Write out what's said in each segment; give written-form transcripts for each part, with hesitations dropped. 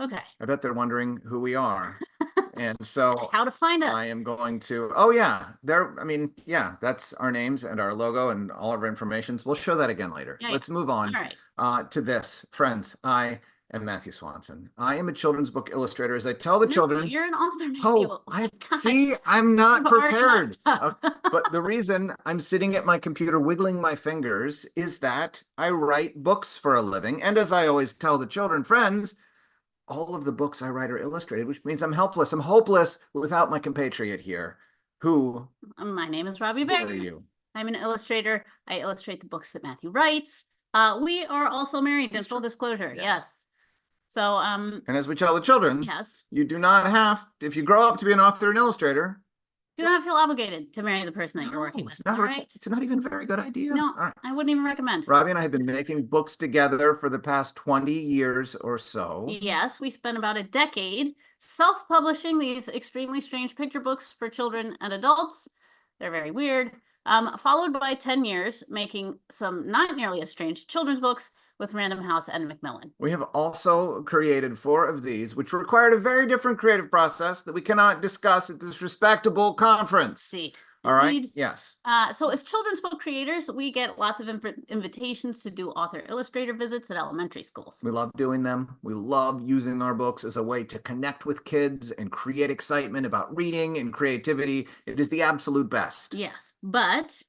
Okay. I bet they're wondering who we are. And so How to find us. I am going to, oh yeah, there, I mean, yeah, that's our names and our logo and all of our information. We'll show that again later. Yeah, yeah. Let's move on All right. to this. Friends, I am Matthew Swanson. I am a children's book illustrator. As I tell the children, You're an author, Matthew. oh, Oh I my God. see, I'm not You've already prepared. messed up. But the reason I'm sitting at my computer wiggling my fingers is that I write books for a living. And as I always tell the children, friends, all of the books I write are illustrated, which means I'm helpless. I'm hopeless without my compatriot here. Who My name is Robbi Who are Matthew. you? I'm an illustrator. I illustrate the books that Matthew writes. We are also married in full disclosure. Yeah. Yes. So, And as we tell the children, yes, you do not have, if you grow up to be an author and illustrator, do not feel obligated to marry the person that you're working with. All right. It's not even a very good idea. No, All right. I wouldn't even recommend. Robbi and I have been making books together for the past 20 years or so. Yes, we spent about a decade self-publishing these extremely strange picture books for children and adults. They're very weird. Followed by 10 years making some not nearly as strange children's books with Random House and Macmillan. We have also created 4 of these, which required a very different creative process that we cannot discuss at this respectable conference. See. All right. Yes. So as children's book creators, we get lots of invitations to do author illustrator visits at elementary schools. We love doing them. We love using our books as a way to connect with kids and create excitement about reading and creativity. It is the absolute best. Yes, but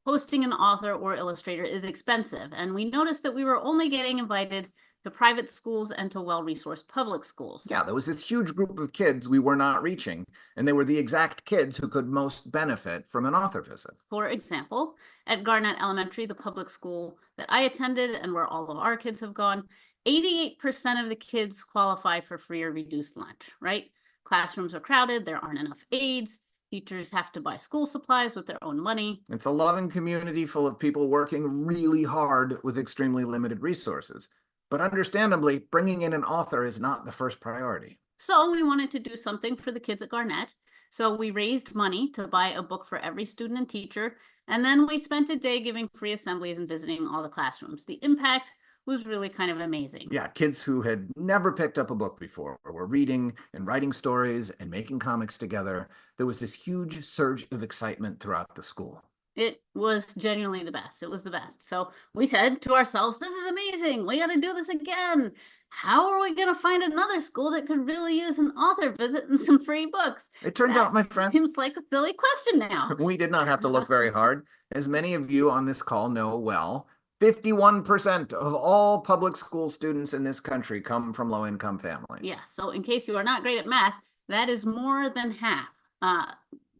hosting an author or illustrator is expensive, and we noticed that we were only getting invited to private schools and to well-resourced public schools. Yeah, there was this huge group of kids we were not reaching, and they were the exact kids who could most benefit from an author visit. For example, at Garnett Elementary, the public school that I attended and where all of our kids have gone, 88% of the kids qualify for free or reduced lunch, right? Classrooms are crowded, there aren't enough aides, teachers have to buy school supplies with their own money. It's a loving community full of people working really hard with extremely limited resources. But understandably, bringing in an author is not the first priority. So we wanted to do something for the kids at Garnett. So we raised money to buy a book for every student and teacher. And then we spent a day giving free assemblies and visiting all the classrooms. The impact was really kind of amazing. Yeah, kids who had never picked up a book before were reading and writing stories and making comics together. There was this huge surge of excitement throughout the school. It was genuinely the best. It was the best. So we said to ourselves, this is amazing. We got to do this again. How are we going to find another school that could really use an author visit and some free books? It turns out, my friends, seems like a silly question now. We did not have to look very hard. As many of you on this call know well, 51% of all public school students in this country come from low-income families. Yeah, so in case you are not great at math, that is more than half.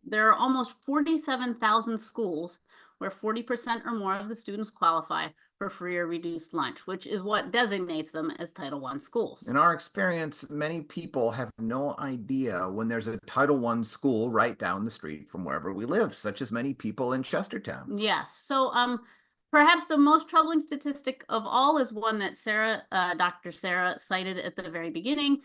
There are almost 47,000 schools where 40% or more of the students qualify for free or reduced lunch, which is what designates them as Title I schools. In our experience, many people have no idea when there's a Title I school right down the street from wherever we live, such as many people in Chestertown. Yes, so perhaps the most troubling statistic of all is one that Dr. Sarah cited at the very beginning.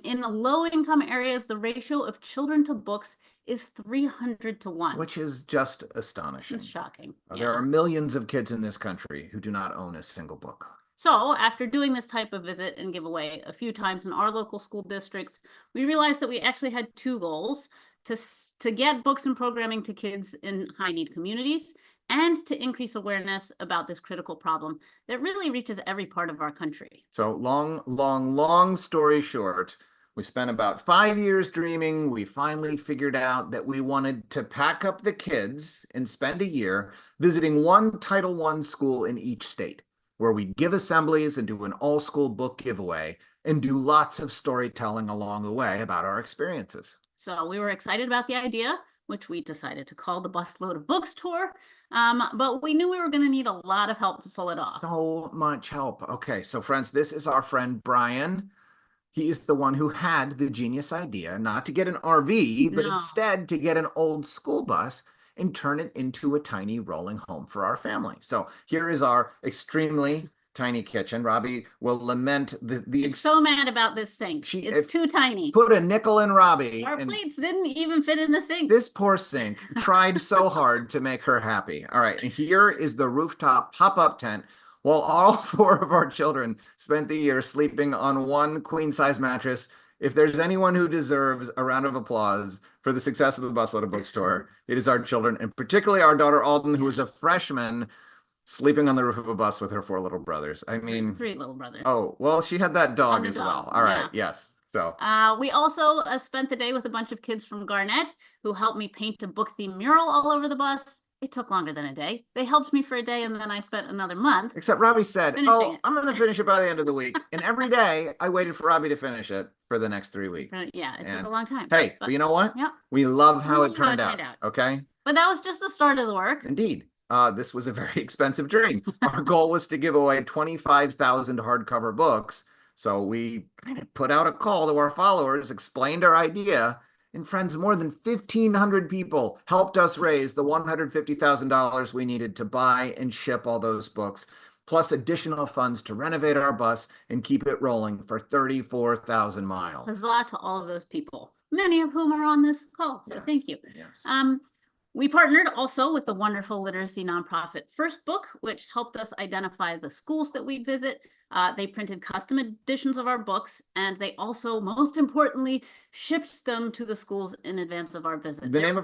In the low-income areas, the ratio of children to books is 300 to 1. Which is just astonishing. It's shocking. There are millions of kids in this country who do not own a single book. So after doing this type of visit and giveaway a few times in our local school districts, we realized that we actually had 2 goals: to get books and programming to kids in high-need communities, and to increase awareness about this critical problem that really reaches every part of our country. So long story short, we spent about 5 years dreaming. We finally figured out that we wanted to pack up the kids and spend a year visiting one Title I school in each state, where we give assemblies and do an all-school book giveaway and do lots of storytelling along the way about our experiences. So we were excited about the idea, which we decided to call the Busload of Books Tour. But we knew we were going to need a lot of help to pull it off. So much help. Okay, so friends, this is our friend Brian. He is the one who had the genius idea not to get an RV, but instead to get an old school bus and turn it into a tiny rolling home for our family. So here is our extremely tiny kitchen. Robbi will lament It's so mad about this sink. It's too tiny. Put a nickel in Robbi. Our plates didn't even fit in the sink. This poor sink tried so hard to make her happy. All right, and here is the rooftop pop-up tent while all 4 of our children spent the year sleeping on one queen-size mattress. If there's anyone who deserves a round of applause for the success of the Busload of Books Tour, it is our children, and particularly our daughter Alden, who is a freshman, sleeping on the roof of a bus with her 4 little brothers. I mean, 3 little brothers. Oh, well, she had that dog as well. All right, yes. So we also spent the day with a bunch of kids from Garnett who helped me paint a book-themed mural all over the bus. It took longer than a day. They helped me for a day, and then I spent another month. Except Robbi said, I'm going to finish it by the end of the week. And every day I waited for Robbi to finish it for the next 3 weeks. Yeah, it took a long time. Hey, but you know what? Yeah. We love how it turned out. Okay. But that was just the start of the work. Indeed. This was a very expensive dream. Our goal was to give away 25,000 hardcover books. So we kind of put out a call to our followers, explained our idea, and friends, more than 1,500 people helped us raise the $150,000 we needed to buy and ship all those books, plus additional funds to renovate our bus and keep it rolling for 34,000 miles. There's a lot to all of those people, many of whom are on this call. So thank you. Yes. We partnered also with the wonderful literacy nonprofit First Book, which helped us identify the schools that we'd visit. They printed custom editions of our books, and they also, most importantly, shipped them to the schools in advance of our visit. The name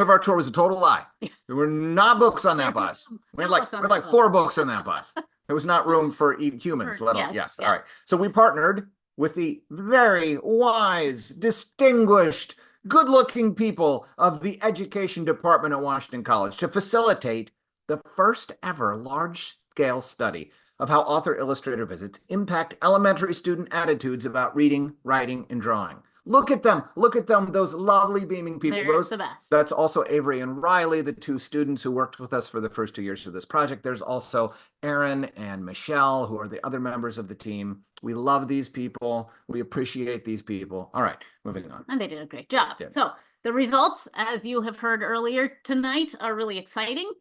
of our tour was a total lie. There were not books on that bus. We had like 4 books on that bus. There was not room for humans. Yes. All right. So we partnered with the very wise, distinguished, good-looking people of the Education Department at Washington College to facilitate the first ever large-scale study of how author-illustrator visits impact elementary student attitudes about reading, writing, and drawing. Look at them, those lovely beaming people. They're the best. That's also Avery and Riley, the 2 students who worked with us for the first 2 years of this project. There's also Aaron and Michelle, who are the other members of the team. We love these people. We appreciate these people. All right, moving on. And they did a great job. So the results, as you have heard earlier tonight, are really exciting.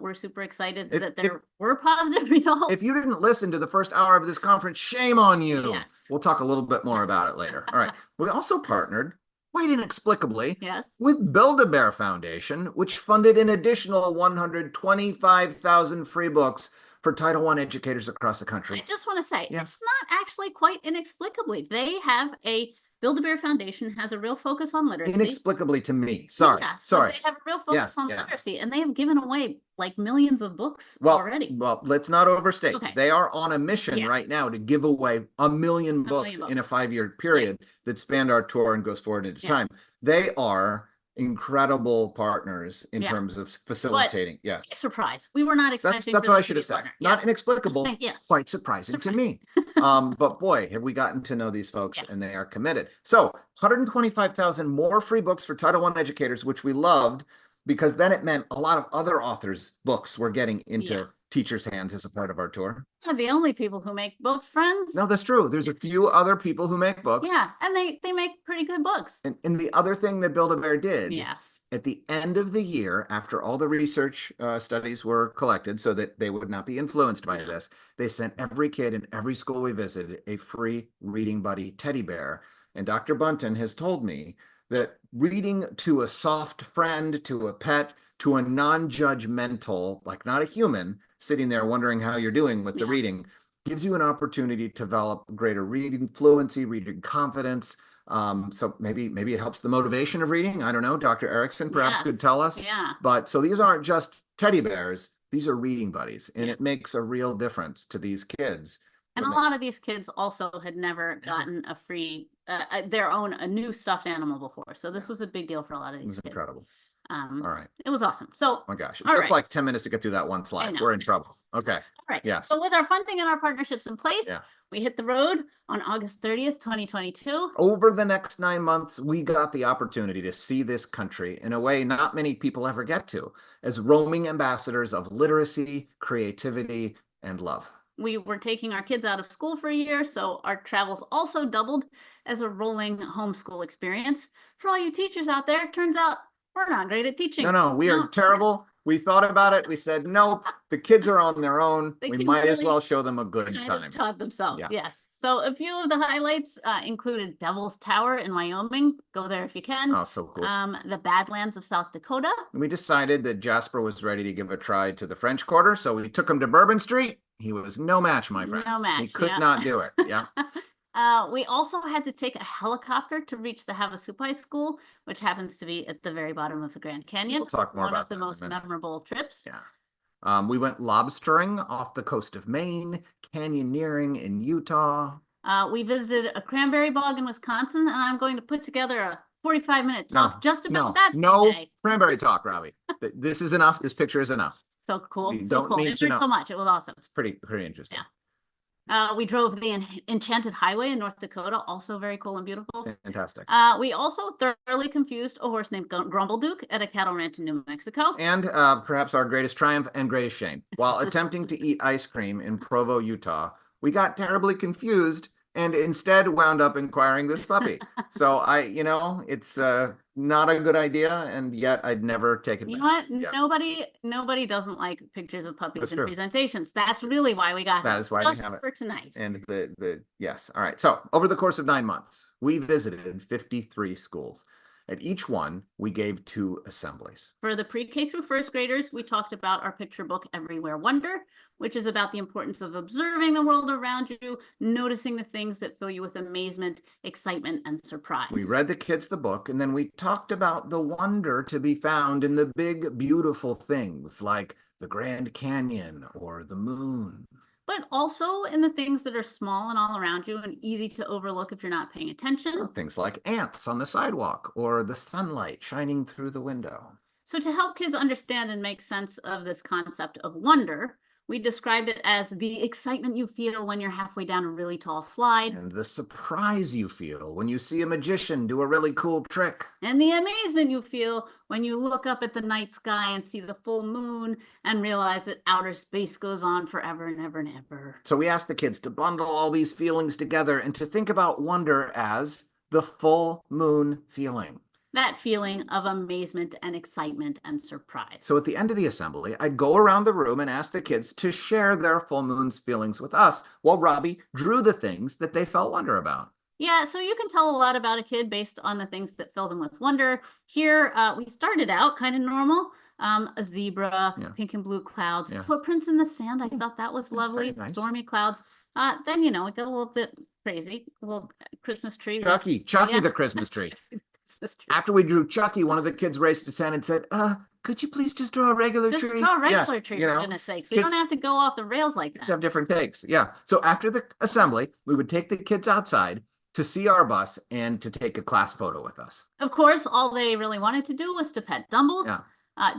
We're super excited that there were positive results. If you didn't listen to the first hour of this conference, shame on you. Yes. We'll talk a little bit more about it later. All right. We also partnered, quite inexplicably, with Build-A-Bear Foundation, which funded an additional 125,000 free books for Title I educators across the country. I just want to say, it's not actually quite inexplicably. They have Build-A-Bear Foundation has a real focus on literacy. Inexplicably to me. Sorry. They have a real focus on literacy, and they have given away like millions of books already. Well, let's not overstate. They are on a mission right now to give away 1 million books in a 5-year period that spanned our tour and goes forward into time. They are incredible partners in terms of facilitating. Surprise. We were not expecting that's what I should have said. Not inexplicable, quite surprising to me. But boy, have we gotten to know these folks, and they are committed. So 125,000 more free books for Title I educators, which we loved, because then it meant a lot of other authors' books were getting into teachers' hands as a part of our tour. Not the only people who make books, friends. No, that's true. There's a few other people who make books. Yeah, and they make pretty good books. And the other thing that Build-A-Bear did, at the end of the year, after all the research studies were collected so that they would not be influenced by this, they sent every kid in every school we visited a free Reading Buddy teddy bear. And Dr. Bunton has told me that reading to a soft friend, to a pet, to a non-judgmental, like not a human, sitting there wondering how you're doing with the reading, gives you an opportunity to develop greater reading fluency, reading confidence. So maybe it helps the motivation of reading. I don't know. Dr. Erickson perhaps could tell us. But so these aren't just teddy bears. These are reading buddies, and it makes a real difference to these kids. And a lot of these kids also had never gotten a free, a new stuffed animal before. So this was a big deal for a lot of these kids. It was incredible. All right. It was awesome. So, oh my gosh, it took like 10 minutes to get through that one slide. We're in trouble. Okay. All right. Yeah. So with our funding and our partnerships in place, we hit the road on August 30th, 2022. Over the next 9 months, we got the opportunity to see this country in a way not many people ever get to, as roaming ambassadors of literacy, creativity, and love. We were taking our kids out of school for a year, so our travels also doubled as a rolling homeschool experience. For all you teachers out there, it turns out we're not great at teaching. No, we are terrible. We thought about it. We said, nope, the kids are on their own. We might as well show them a good time. Taught themselves, yes. So a few of the highlights included Devil's Tower in Wyoming. Go there if you can. Oh, so cool. The Badlands of South Dakota. We decided that Jasper was ready to give a try to the French Quarter, so we took him to Bourbon Street. He was no match, my friends. No match. He could not do it. Yeah. We also had to take a helicopter to reach the Havasupai School, which happens to be at the very bottom of the Grand Canyon. We'll talk more about that. One of the most memorable trips. Yeah. We went lobstering off the coast of Maine, canyoneering in Utah. We visited a cranberry bog in Wisconsin, and I'm going to put together a 45-minute talk just about that someday. Cranberry talk, Robbi. This is enough. This picture is enough. So cool. We so don't cool. need to know. So much. It was awesome. It's pretty interesting. Yeah. We drove the Enchanted Highway in North Dakota, also very cool and beautiful. Fantastic. We also thoroughly confused a horse named Grumbleduke at a cattle ranch in New Mexico. And perhaps our greatest triumph and greatest shame. While attempting to eat ice cream in Provo, Utah, we got terribly confused and instead wound up acquiring this puppy. So it's not a good idea, and yet I'd never take it back. You know what? Yeah. Nobody doesn't like pictures of puppies in presentations. That's really why we got that. Is why we have it for tonight. And yes. All right. So over the course of 9 months, we visited 53 schools. At each one, we gave 2 assemblies. For the pre-K through first graders, we talked about our picture book, Everywhere Wonder, which is about the importance of observing the world around you, noticing the things that fill you with amazement, excitement, and surprise. We read the kids the book, and then we talked about the wonder to be found in the big, beautiful things like the Grand Canyon or the moon. But also in the things that are small and all around you and easy to overlook if you're not paying attention. Things like ants on the sidewalk or the sunlight shining through the window. So to help kids understand and make sense of this concept of wonder, we described it as the excitement you feel when you're halfway down a really tall slide. And the surprise you feel when you see a magician do a really cool trick. And the amazement you feel when you look up at the night sky and see the full moon and realize that outer space goes on forever and ever and ever. So we asked the kids to bundle all these feelings together and to think about wonder as the full moon feeling. That feeling of amazement and excitement and surprise. So at the end of the assembly, I'd go around the room and ask the kids to share their full moon's feelings with us while Robbi drew the things that they felt wonder about. Yeah, so you can tell a lot about a kid based on the things that fill them with wonder. Here, we started out kind of normal. A zebra, pink and blue clouds, footprints in the sand. I thought that was lovely. Nice. Stormy clouds. Then, it got a little bit crazy. A little Christmas tree. Chucky the Christmas tree. After we drew Chucky, one of the kids raised his hand and said, could you please just draw a regular tree? Just draw a regular tree, for goodness sakes. We don't have to go off the rails like that. Kids have different takes. Yeah. So after the assembly, we would take the kids outside to see our bus and to take a class photo with us. Of course, all they really wanted to do was to pet Dumbles. Yeah.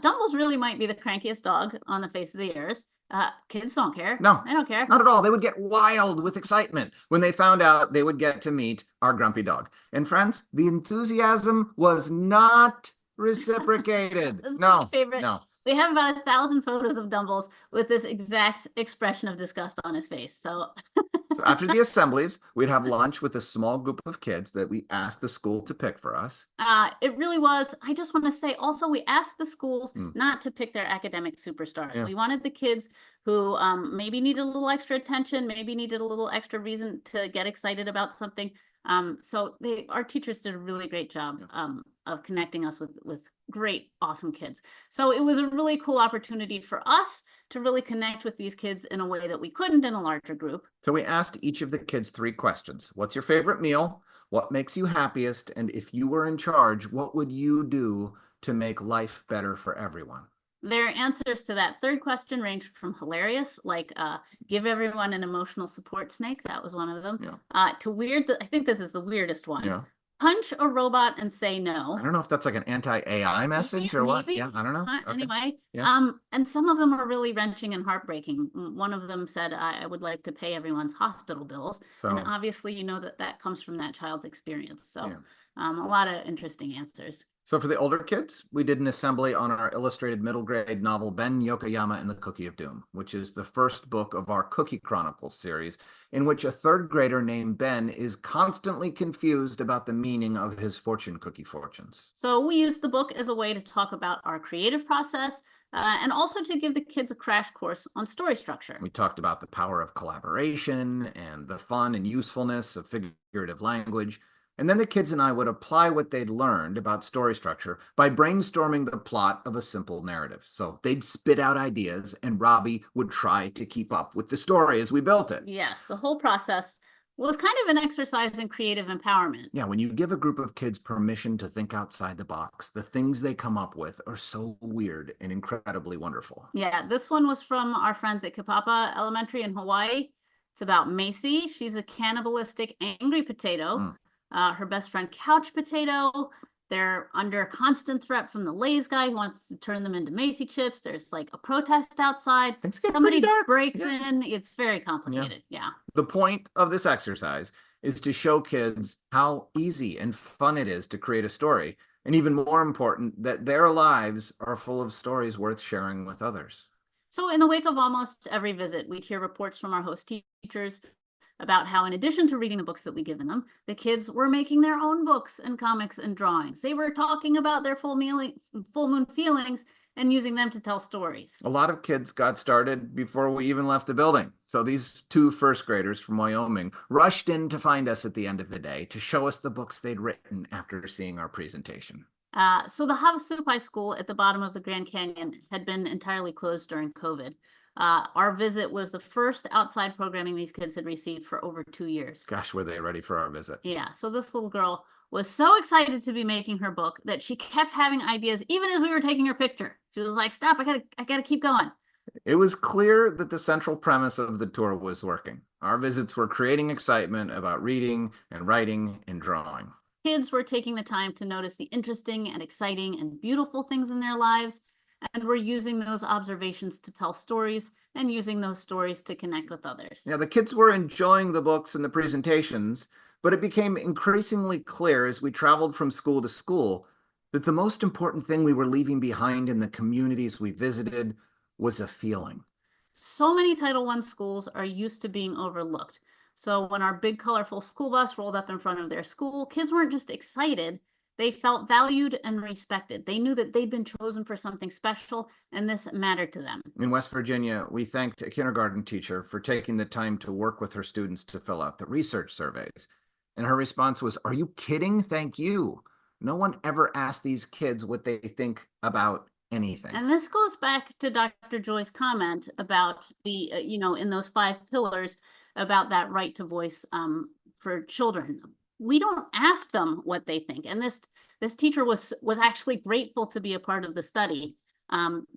Dumbles really might be the crankiest dog on the face of the earth. Kids don't care. No, they don't care. Not at all. They would get wild with excitement when they found out they would get to meet our grumpy dog. And friends, the enthusiasm was not reciprocated. My favorite. No. We have about 1,000 photos of Dumbles with this exact expression of disgust on his face. So after the assemblies, we'd have lunch with a small group of kids that we asked the school to pick for us. It really was. I just want to say also, we asked the schools not to pick their academic superstars. Yeah. We wanted the kids who maybe needed a little extra attention, maybe needed a little extra reason to get excited about something. So our teachers did a really great job of connecting us with great, awesome kids. So it was a really cool opportunity for us to really connect with these kids in a way that we couldn't in a larger group. So we asked each of the kids 3 questions. What's your favorite meal? What makes you happiest? And if you were in charge, what would you do to make life better for everyone? Their answers to that third question ranged from hilarious, like give everyone an emotional support snake. That was one of them. Yeah. To weird. I think this is the weirdest one. Yeah. Punch a robot and say no. I don't know if that's like an anti-AI message or what. Yeah, I don't know. Okay. Anyway, and some of them are really wrenching and heartbreaking. One of them said, I would like to pay everyone's hospital bills. And obviously, that comes from that child's experience. So a lot of interesting answers. So for the older kids, we did an assembly on our illustrated middle grade novel, Ben Yokoyama and the Cookie of Doom, which is the first book of our Cookie Chronicles series, in which a 3rd grader named Ben is constantly confused about the meaning of his fortune cookie fortunes. So we used the book as a way to talk about our creative process, and also to give the kids a crash course on story structure. We talked about the power of collaboration and the fun and usefulness of figurative language. And then the kids and I would apply what they'd learned about story structure by brainstorming the plot of a simple narrative. So they'd spit out ideas, and Robbi would try to keep up with the story as we built it. Yes, the whole process was kind of an exercise in creative empowerment. Yeah, when you give a group of kids permission to think outside the box, the things they come up with are so weird and incredibly wonderful. Yeah, this one was from our friends at Kapapa Elementary in Hawaii. It's about Macy. She's a cannibalistic, angry potato. Her best friend, Couch Potato. They're under constant threat from the Lay's guy who wants to turn them into Macy chips. There's like a protest outside. Somebody breaks in. It's very complicated. Yeah. The point of this exercise is to show kids how easy and fun it is to create a story. And even more important, that their lives are full of stories worth sharing with others. So in the wake of almost every visit, we'd hear reports from our host teachers about how, in addition to reading the books that we given them, the kids were making their own books and comics and drawings. They were talking about their full moon feelings and using them to tell stories. A lot of kids got started before we even left the building. So these 2 first graders from Wyoming rushed in to find us at the end of the day to show us the books they'd written after seeing our presentation. So the Havasupai School at the bottom of the Grand Canyon had been entirely closed during COVID. Our visit was the first outside programming these kids had received for over 2 years. Gosh, were they ready for our visit? Yeah, so this little girl was so excited to be making her book that she kept having ideas even as we were taking her picture. She was like, stop, I gotta keep going. It was clear that the central premise of the tour was working. Our visits were creating excitement about reading and writing and drawing. Kids were taking the time to notice the interesting and exciting and beautiful things in their lives, and we're using those observations to tell stories and using those stories to connect with others. Yeah, the kids were enjoying the books and the presentations, but it became increasingly clear as we traveled from school to school that the most important thing we were leaving behind in the communities we visited was a feeling. So many Title I schools are used to being overlooked. So when our big colorful school bus rolled up in front of their school, kids weren't just excited. They felt valued and respected. They knew that they'd been chosen for something special, and this mattered to them. In West Virginia, we thanked a kindergarten teacher for taking the time to work with her students to fill out the research surveys. And her response was, "Are you kidding? Thank you. No one ever asked these kids what they think about anything." And this goes back to Dr. Joy's comment about the, in those 5 pillars about that right to voice for children. We don't ask them what they think. And this teacher was actually grateful to be a part of the study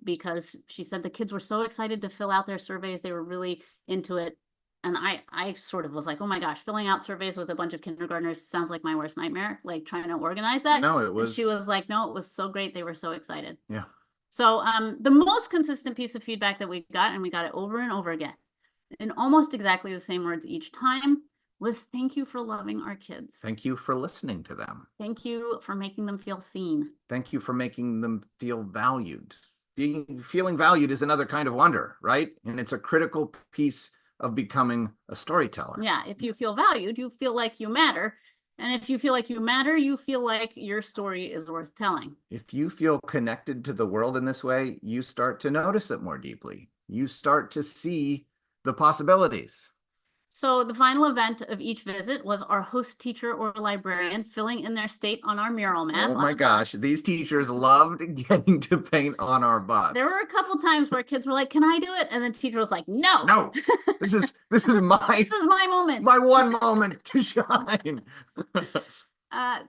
because she said the kids were so excited to fill out their surveys. They were really into it. And I sort of was like, oh my gosh, filling out surveys with a bunch of kindergartners sounds like my worst nightmare, like trying to organize that. No, it was. And she was like, no, it was so great. They were so excited. Yeah. So the most consistent piece of feedback that we got, and we got it over and over again, in almost exactly the same words each time, was thank you for loving our kids. Thank you for listening to them. Thank you for making them feel seen. Thank you for making them feel valued. Feeling valued is another kind of wonder, right? And it's a critical piece of becoming a storyteller. Yeah, if you feel valued, you feel like you matter. And if you feel like you matter, you feel like your story is worth telling. If you feel connected to the world in this way, you start to notice it more deeply. You start to see the possibilities. So the final event of each visit was our host teacher or librarian filling in their state on our mural map. Oh my gosh, these teachers loved getting to paint on our bus. There were a couple times where kids were like, "Can I do it?" And the teacher was like, "No, no, this is my moment, my one moment to shine."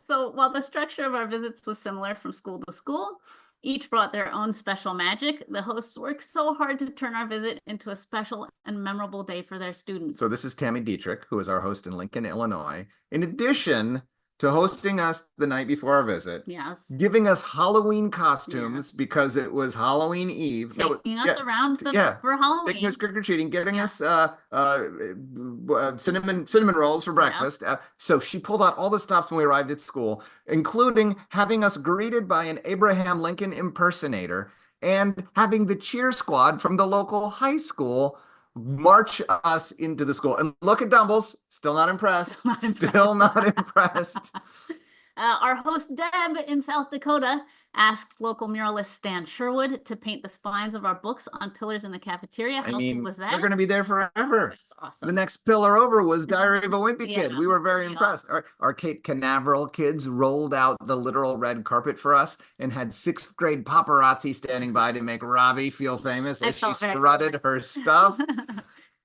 So while the structure of our visits was similar from school to school, each brought their own special magic. The hosts worked so hard to turn our visit into a special and memorable day for their students. So this is Tammy Dietrich, who is our host in Lincoln, Illinois. In addition to hosting us the night before our visit, yes, giving us Halloween costumes because it was Halloween Eve. Taking us around for Halloween. Taking us trick-or-treating, getting us cinnamon rolls for breakfast. So she pulled out all the stops when we arrived at school, including having us greeted by an Abraham Lincoln impersonator and having the cheer squad from the local high school march us into the school. And look at Dumbles, still not impressed. Still not impressed. Our host Deb in South Dakota asked local muralist Stan Sherwood to paint the spines of our books on pillars in the cafeteria. How cool was that? They're going to be there forever. That's awesome. The next pillar over was Diary of a Wimpy Kid. We were very impressed. Our Cape Canaveral kids rolled out the literal red carpet for us and had 6th grade paparazzi standing by to make Robbi feel famous as she strutted her stuff.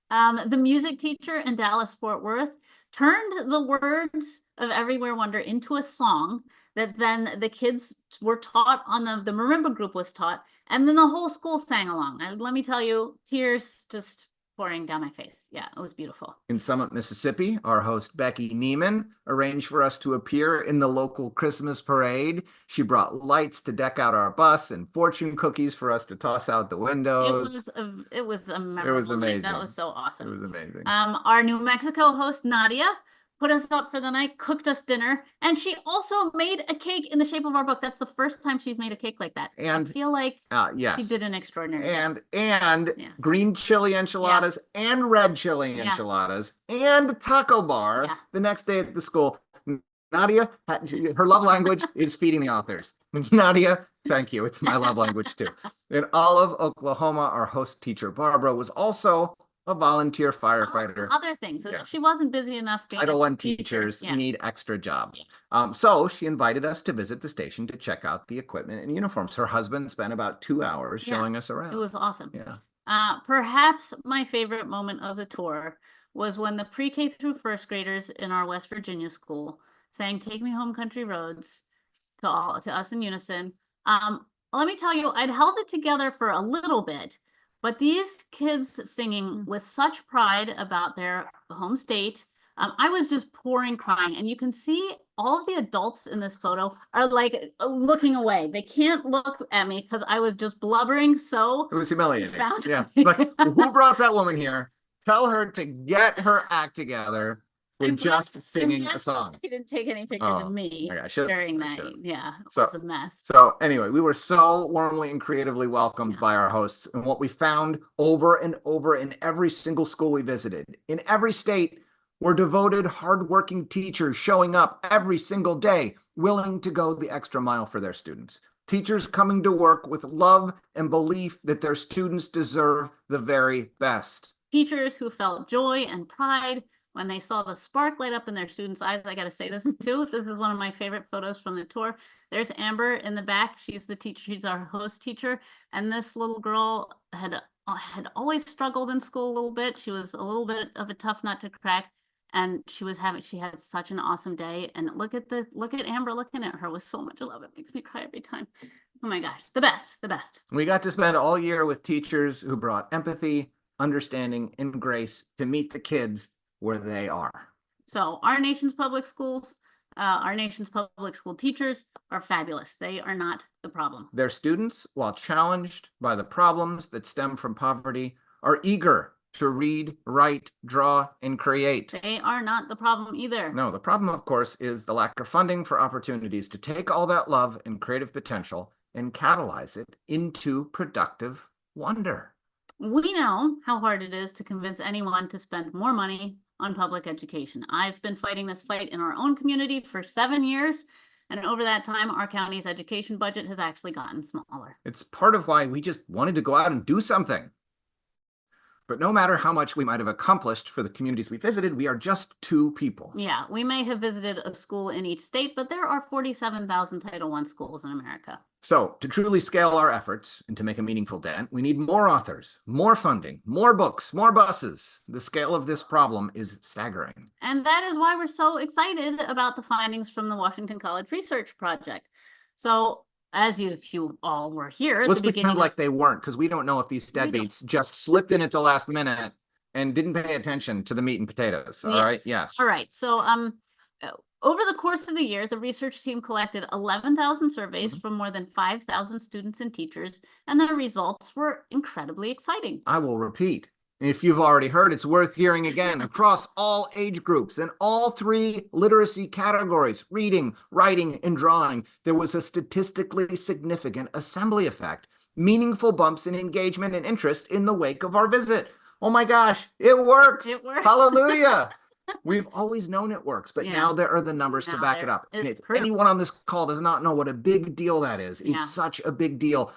The music teacher in Dallas-Fort Worth turned the words of Everywhere Wonder into a song that then the kids were taught on the marimba group was taught, and then the whole school sang along. And let me tell you, tears just pouring down my face. Yeah, it was beautiful. In Summit, Mississippi, our host Becky Neiman arranged for us to appear in the local Christmas parade. She brought lights to deck out our bus and fortune cookies for us to toss out the windows. It was a memorable night. That was so awesome. It was amazing. Our New Mexico host Nadia put us up for the night, cooked us dinner, and she also made a cake in the shape of our book. That's the first time she's made a cake like that. And I feel like she did an extraordinary job. And green chili enchiladas and red chili enchiladas and taco bar the next day at the school. Nadia, her love language is feeding the authors. Nadia, thank you. It's my love language too. In Olive, Oklahoma, our host teacher Barbara was also a volunteer firefighter. Other things. She wasn't busy enough to Title I teachers need extra jobs. So she invited us to visit the station to check out the equipment and uniforms. Her husband spent about 2 hours showing us around. It was awesome. Perhaps my favorite moment of the tour was when the pre-K through first graders in our West Virginia school sang "Take Me Home Country Roads" to us in unison. Let me tell you, I'd held it together for a little bit, but these kids singing with such pride about their home state, I was just pouring crying. And you can see all of the adults in this photo are like looking away. They can't look at me because I was just blubbering so. It was humiliating. Like, who brought that woman here? Tell her to get her act together. We're just singing a song. He didn't take any pictures of me during that. Yeah, it was a mess. So anyway, we were so warmly and creatively welcomed by our hosts. And what we found over and over in every single school we visited, in every state, were devoted, hardworking teachers showing up every single day, willing to go the extra mile for their students. Teachers coming to work with love and belief that their students deserve the very best. Teachers who felt joy and pride when they saw the spark light up in their students' eyes. I got to say this too. This is one of my favorite photos from the tour. There's Amber in the back. She's the teacher. She's our host teacher. And this little girl had always struggled in school a little bit. She was a little bit of a tough nut to crack. And she had such an awesome day. And look at Amber looking at her with so much love. It makes me cry every time. Oh my gosh, the best. We got to spend all year with teachers who brought empathy, understanding, and grace to meet the kids where they are. So our nation's public school teachers are fabulous. They are not the problem. Their students, while challenged by the problems that stem from poverty, are eager to read, write, draw, and create. They are not the problem either. No, the problem, of course, is the lack of funding for opportunities to take all that love and creative potential and catalyze it into productive wonder. We know how hard it is to convince anyone to spend more money on public education. I've been fighting this fight in our own community for 7 years, and over that time, our county's education budget has actually gotten smaller. It's part of why we just wanted to go out and do something. But no matter how much we might have accomplished for the communities we visited, we are just 2 people. Yeah, we may have visited a school in each state, but there are 47,000 Title I schools in America. So to truly scale our efforts and to make a meaningful dent, we need more authors, more funding, more books, more buses. The scale of this problem is staggering. And that is why we're so excited about the findings from the Washington College Research Project. So if you all were here at Let's the beginning, pretend like they weren't, because we don't know if these deadbeats just slipped in at the last minute and didn't pay attention to the meat and potatoes. All right. Yes. All right. So over the course of the year, the research team collected 11,000 surveys from more than 5,000 students and teachers, and the results were incredibly exciting. I will repeat. If you've already heard, it's worth hearing again. Across all age groups and all 3 literacy categories, reading, writing, and drawing, there was a statistically significant assembly effect, meaningful bumps in engagement and interest in the wake of our visit. Oh my gosh, it works. It works. Hallelujah. We've always known it works, but Yeah. now there are the numbers to Now back it there up. And is if proof. anyone on this call does not know what a big deal that is, Yeah. it's such a big deal.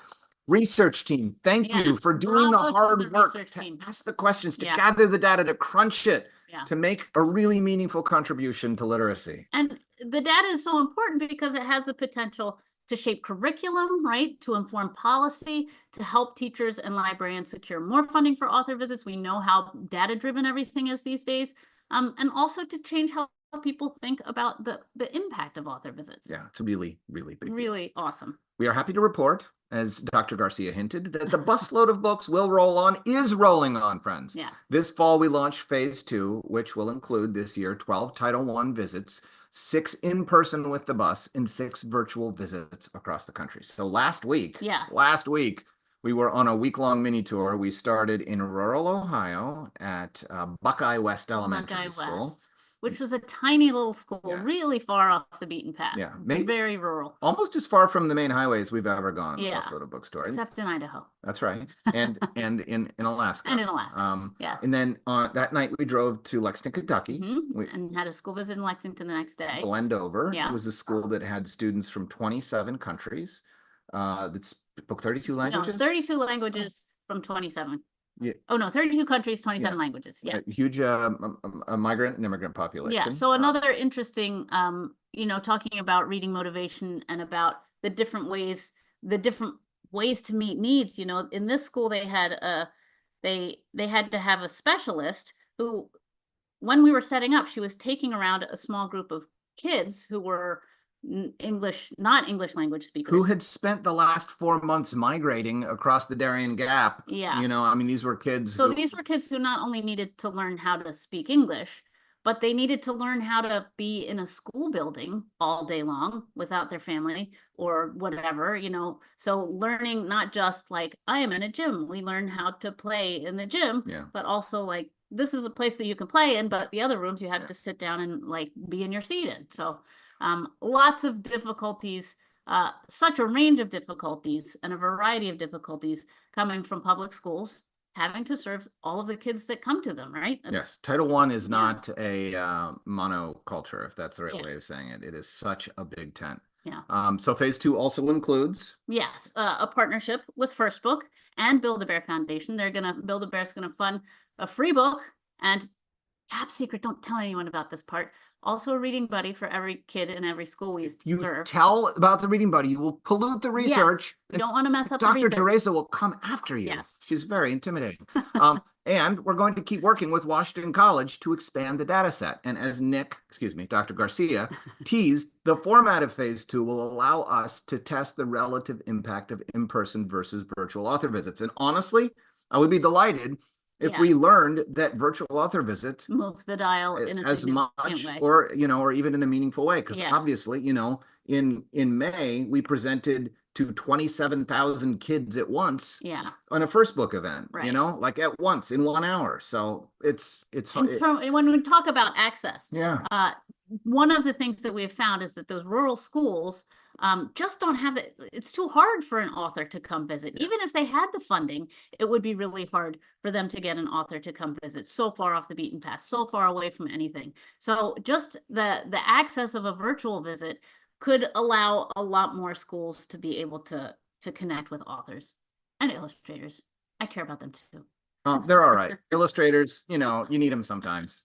Research team, thank you Yes, for doing the bravo to hard the work research to team. ask the questions, to Yeah. gather the data, to crunch it, Yeah. to make a really meaningful contribution to literacy. And the data is so important because it has the potential to shape curriculum, right? To inform policy, to help teachers and librarians secure more funding for author visits. We know how data-driven everything is these days. And also to change how people think about the impact of author visits. Yeah, it's really, really big deal. Really awesome. We are happy to report, as Dr. Garcia hinted, that the busload of books will roll on is rolling on, friends. Yeah. This fall, we launch phase 2, which will include this year 12 Title I visits, 6 in person with the bus, and 6 virtual visits across the country. So last week, we were on a week-long mini tour. We started in rural Ohio at Buckeye West Elementary School. Which was a tiny little school, Yeah. really far off the beaten path. Yeah, very rural. Almost as far from the main highways we've ever gone. Yeah, Busload of Books Tour. Except in Idaho. That's right, and in Alaska. And in Alaska. Yeah. And then that night we drove to Lexington, Kentucky, and had a school visit in Lexington the next day. Blendover. Yeah. It was a school that had students from 27 countries. That spoke 32 languages. No, 32 languages from 27. Yeah. Oh no, 32 countries, 27 languages. Yeah. A huge migrant and immigrant population. Yeah. So another interesting, talking about reading motivation and about the different ways to meet needs. In this school they had they had to have a specialist who, when we were setting up, she was taking around a small group of kids who were not English language speakers, who had spent the last 4 months migrating across the Darien Gap. Yeah. These were kids. These were kids who not only needed to learn how to speak English, but they needed to learn how to be in a school building all day long without their family or whatever, So learning not just like, I am in a gym, we learn how to play in the gym, but also like, this is a place that you can play in, but the other rooms you have to sit down and like be in your seat in. So lots of difficulties, such a range of difficulties and a variety of difficulties coming from public schools, having to serve all of the kids that come to them, right? Yes, Title I is not a monoculture, if that's the right way of saying it. It is such a big tent. Yeah. So phase 2 also includes a partnership with First Book and Build-A-Bear Foundation. Build-A-Bear is gonna fund a free book, and top secret, don't tell anyone about this part, also a reading buddy for every kid in every school we serve. You tell about the reading buddy, you will pollute the research. You don't want to mess up Dr. Teresa will come after you. Yes. She's very intimidating. And we're going to keep working with Washington College to expand the data set. And as Dr. Garcia teased, the format of phase 2 will allow us to test the relative impact of in-person versus virtual author visits. And honestly, I would be delighted if we learned that virtual author visits move the dial in as much way. or even in a meaningful way. Because obviously, in May, we presented to 27,000 kids at once on a First Book event, like at once in 1 hour. So it's when we talk about access, one of the things that we have found is that those rural schools just don't have it. It's too hard for an author to come visit. Even if they had the funding, it would be really hard for them to get an author to come visit so far off the beaten path, so far away from anything. So just the access of a virtual visit could allow a lot more schools to be able to connect with authors and illustrators. I care about them too. They're all right. Illustrators, you need them sometimes.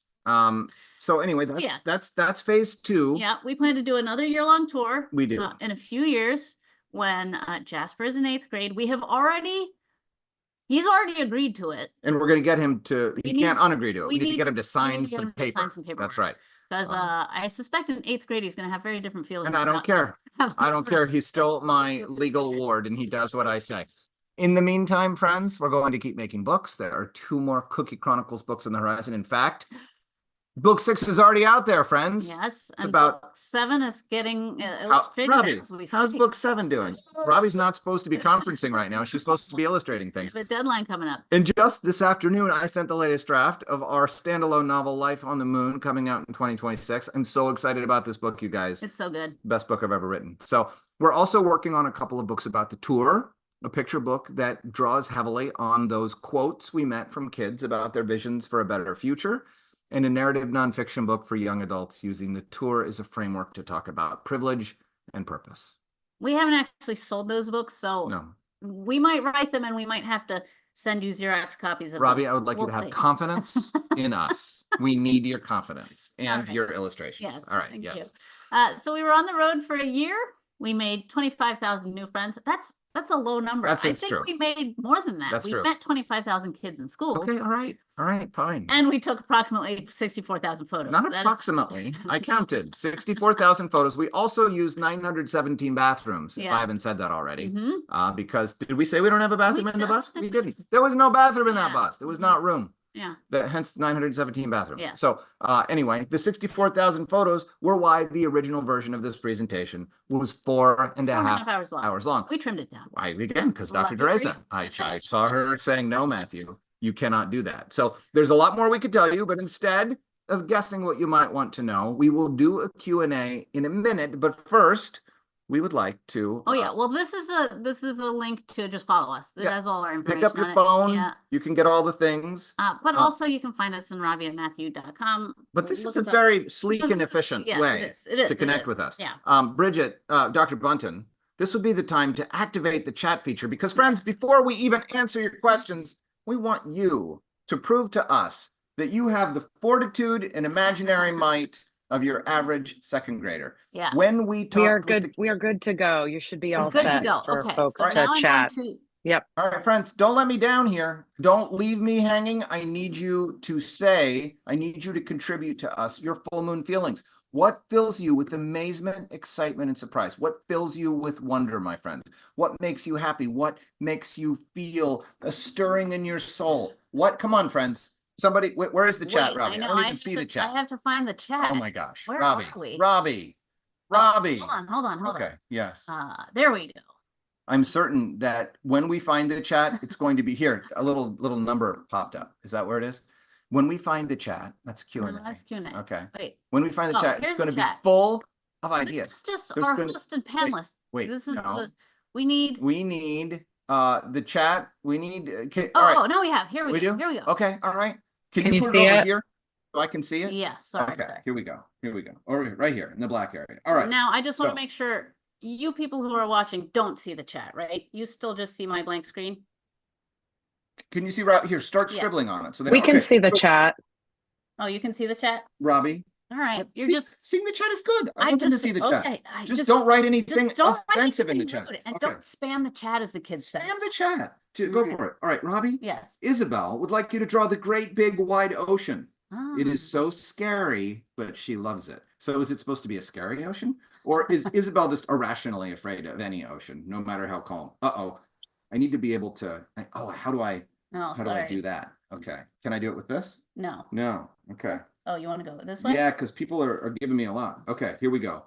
So anyways, that's phase 2. Yeah, we plan to do another year-long tour. We do. In a few years when Jasper is in 8th grade. He's already agreed to it. And we're going to get him to, he can't unagree to it. We need to get him to sign some paper. That's right. Because I suspect in 8th grade, he's going to have very different feelings. And I don't care. I don't care. He's still my legal ward and he does what I say. In the meantime, friends, we're going to keep making books. There are 2 more Cookie Chronicles books on the horizon. In fact, book 6 is already out there, friends. Yes. It's about book 7 is getting illustrated. Robbi, how's book 7 doing? Robbi's not supposed to be conferencing right now. She's supposed to be illustrating things. The deadline coming up. And just this afternoon, I sent the latest draft of our standalone novel, Life on the Moon, coming out in 2026. I'm so excited about this book, you guys. It's so good. Best book I've ever written. So we're also working on a couple of books about the tour, a picture book that draws heavily on those quotes we met from kids about their visions for a better future. and a narrative nonfiction book for young adults using the tour as a framework to talk about privilege and purpose. We haven't actually sold those books, so No. we might write them and we might have to send you Xerox copies of Robbi, them. I would like you We'll to have see. confidence in us. We need your confidence and right. your illustrations. Yes, All right. thank Yes. you. So we were on the road for a year. We made 25,000 new friends. That's a low number. That's I think true. we made more than that. That's we true. met 25,000 kids in school. Okay. All right. All right. Fine. And we took approximately 64,000 photos. Not approximately. I counted 64,000 photos. We also used 917 bathrooms, if I haven't said that already. Because did we say we don't have a bathroom in the bus? We didn't. There was no bathroom in that bus. There was not room. Yeah. Hence 917 bathrooms. Yeah. So anyway, the 64,000 photos were why the original version of this presentation was 4.5 hours long. We trimmed it down. Why? Again, because Dr. Teresa, I saw her saying, no, Matthew, you cannot do that. So there's a lot more we could tell you, but instead of guessing what you might want to know, we will do a Q&A in a minute. But first, we would like to. Oh yeah, well this is a link to just follow us. It has all our information. Pick up your phone. Yeah. You can get all the things. But also you can find us on robbimatthew.com. But this is a very sleek and efficient way to connect with us. Yeah. Bridget, Dr. Bunton, this would be the time to activate the chat feature because friends, before we even answer your questions, we want you to prove to us that you have the fortitude and imaginary might of your average second grader. Yeah. When we talk, we are good to go. You should be all good set to go. for Okay, folks so to chat. Yep. All right, friends, don't let me down here. Don't leave me hanging. I need you to contribute to us your full moon feelings. What fills you with amazement, excitement, and surprise? What fills you with wonder, my friends? What makes you happy? What makes you feel a stirring in your soul? Come on, friends. Somebody, where is the chat, Robbi? I don't even see the chat. I have to find the chat. Oh my gosh. Where Robbi, are we? Robbi. Hold on. Okay, yes. There we go. I'm certain that when we find the chat, it's going to be here. A little number popped up. Is that where it is? When we find the chat, that's Q&A. No, that's Q&A. Okay. Wait. When we find the chat, it's going to be chat. full of ideas. It's just our host and panelists. Wait, this is no. We need the chat. We need. No, we have. Here we go. Here we go. Okay. All right. Can you put see it over it here so I can see it? Yes. Sorry. Okay. Here we go. Or right here in the black area. All right. Now I just want to make sure you people who are watching don't see the chat, right? You still just see my blank screen. Can you see right here? Start scribbling on it. So we can see the chat. Oh, you can see the chat? Robbi. All right. You're just seeing the chat is good. I want to see the chat. Just don't write anything offensive in the chat. And don't spam the chat, as the kids say. Spam the chat. Go for it. All right, Robbi. Yes. Isabel would like you to draw the great big wide ocean. Oh. It is so scary, but she loves it. So is it supposed to be a scary ocean? Or is Isabel just irrationally afraid of any ocean, no matter how calm? Uh-oh. I need to be able to. How do I do that? Okay. Can I do it with this? No. No. Okay. Oh, you want to go this way? Yeah, because people are giving me a lot. Okay, here we go.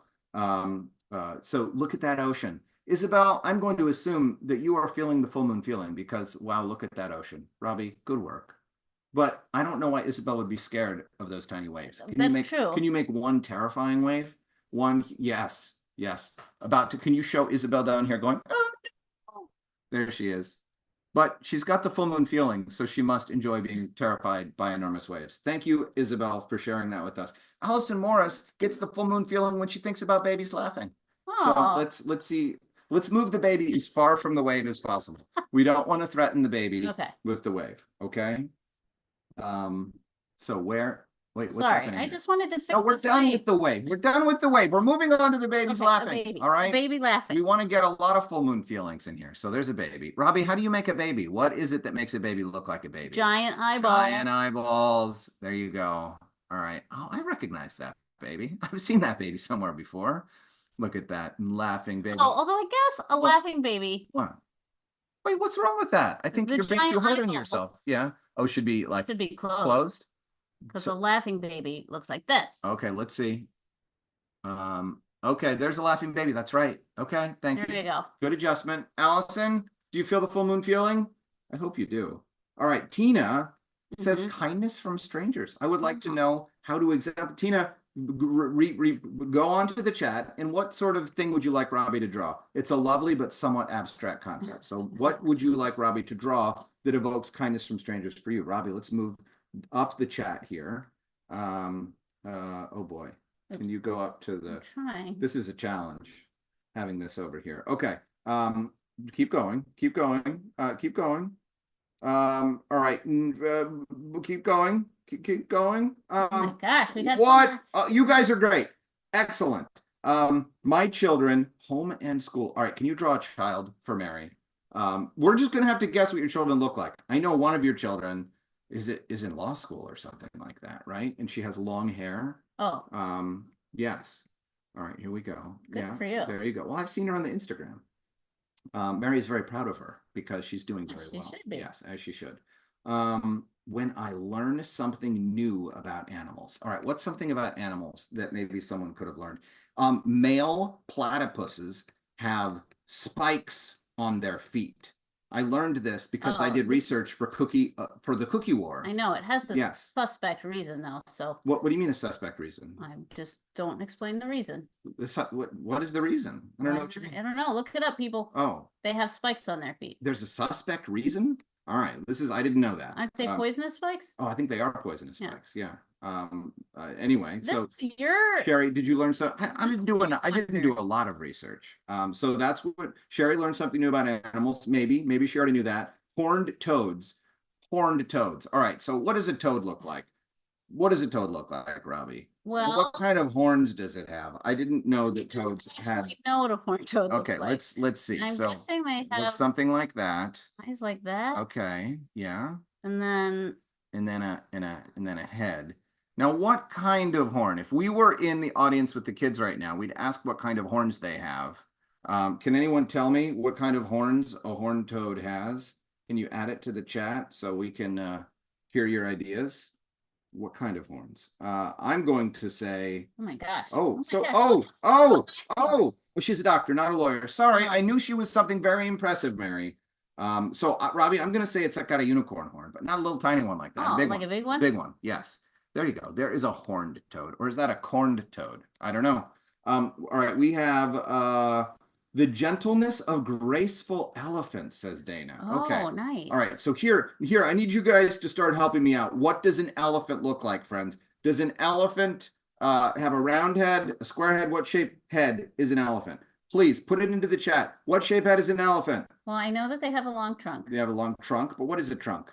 So look at that ocean. Isabel, I'm going to assume that you are feeling the full moon feeling because, wow, look at that ocean. Robbi, good work. But I don't know why Isabel would be scared of those tiny waves. That's true. Can you make one terrifying wave? One, yes. Can you show Isabel down here going, oh, no. There she is. But she's got the full moon feeling, so she must enjoy being terrified by enormous waves. Thank you, Isabel, for sharing that with us. Allison Morris gets the full moon feeling when she thinks about babies laughing. Aww. So let's see. Let's move the baby as far from the wave as possible. We don't want to threaten the baby with the wave. Okay. So what's happening? I just wanted to fix we're done with the wave. We're done with the wave. We're moving on to the baby's laughing. All right. Baby laughing. We want to get a lot of full moon feelings in here. So there's a baby. Robbi, how do you make a baby? What is it that makes a baby look like a baby? Giant eyeballs. Giant eyeballs. There you go. All right. Oh, I recognize that baby. I've seen that baby somewhere before. Look at that laughing baby. Oh, although I guess a laughing baby. What? Wait, what's wrong with that? I think you're being too hard on yourself. Yeah. Oh, should be closed. Because a laughing baby looks like this. Okay, let's see. Okay, there's a laughing baby. That's right. Okay, thank you. There you go. Good adjustment. Allison, do you feel the full moon feeling? I hope you do. All right, Tina says kindness from strangers. I would like to know how to example. Tina, go on to the chat. And what sort of thing would you like Robbi to draw? It's a lovely but somewhat abstract concept. So what would you like Robbi to draw that evokes kindness from strangers for you? Robbi, let's move up the chat here. Oh boy. Can Oops. you go up to I'm the, trying. this is a challenge, having this over here. Okay. Keep going, keep going, keep going. All right. Keep going, keep going. Oh my gosh, we got so What? much. You guys are great. Excellent. My children, home and school. All right. Can you draw a child for Mary? We're just gonna have to guess what your children look like. I know one of your children is in law school or something like that, right? And she has long hair. Oh, Yes. All right, here we go. good Yeah, for you. there you go. Well, I've seen her on the Instagram. Mary is very proud of her because she's doing very She well. should be. Yes, as she should. When I learn something new about animals. All right, what's something about animals that maybe someone could have learned? Male platypuses have spikes on their feet. I learned this because I Oh, did this- research for the Cookie War. I know it has the Yes. suspect reason though, so What do you mean a suspect reason? I just don't explain the reason. What is the reason? I don't know what you I mean. don't know. Look it up, people. Oh, They have spikes on their feet. there's a suspect reason? All right, I didn't know that. Aren't they poisonous spikes? Oh, I think they are poisonous Yeah. spikes. Yeah. Anyway, so You're Sherry, did you learn something? I didn't do a lot of research. So that's what Sherry learned something new about animals. Maybe she already knew that. Horned toads. Horned toads. All right. So what does a toad look like? What does a toad look like, Robbi? well. What kind of horns does it have? I didn't know that toads had. I know what a horned toad looks Okay, like. let's see. I'm So guessing they looks have something like that. eyes like that, Okay, yeah. and then And then a head. Now, what kind of horn? If we were in the audience with the kids right now, we'd ask what kind of horns they have. Can anyone tell me what kind of horns a horned toad has? Can you add it to the chat so we can hear your ideas? What kind of horns? I'm going to say, oh my gosh. oh, my so, gosh. well, she's a doctor, not a lawyer. Sorry, I knew she was something very impressive, Mary. So Robbi, I'm gonna say it's got a unicorn horn, but not a little tiny one like that. Oh, A big like one. a big one? Big one, yes. There you go. There is a horned toad, or is that a corned toad? I don't know. All right, we have the gentleness of graceful elephants, says Dana. Okay. Oh, nice. All right, so here, I need you guys to start helping me out. What does an elephant look like, friends? Does an elephant have a round head, a square head? What shape head is an elephant? Please put it into the chat. What shape head is an elephant? Well, I know that they have a long trunk. They have a long trunk, but what is a trunk?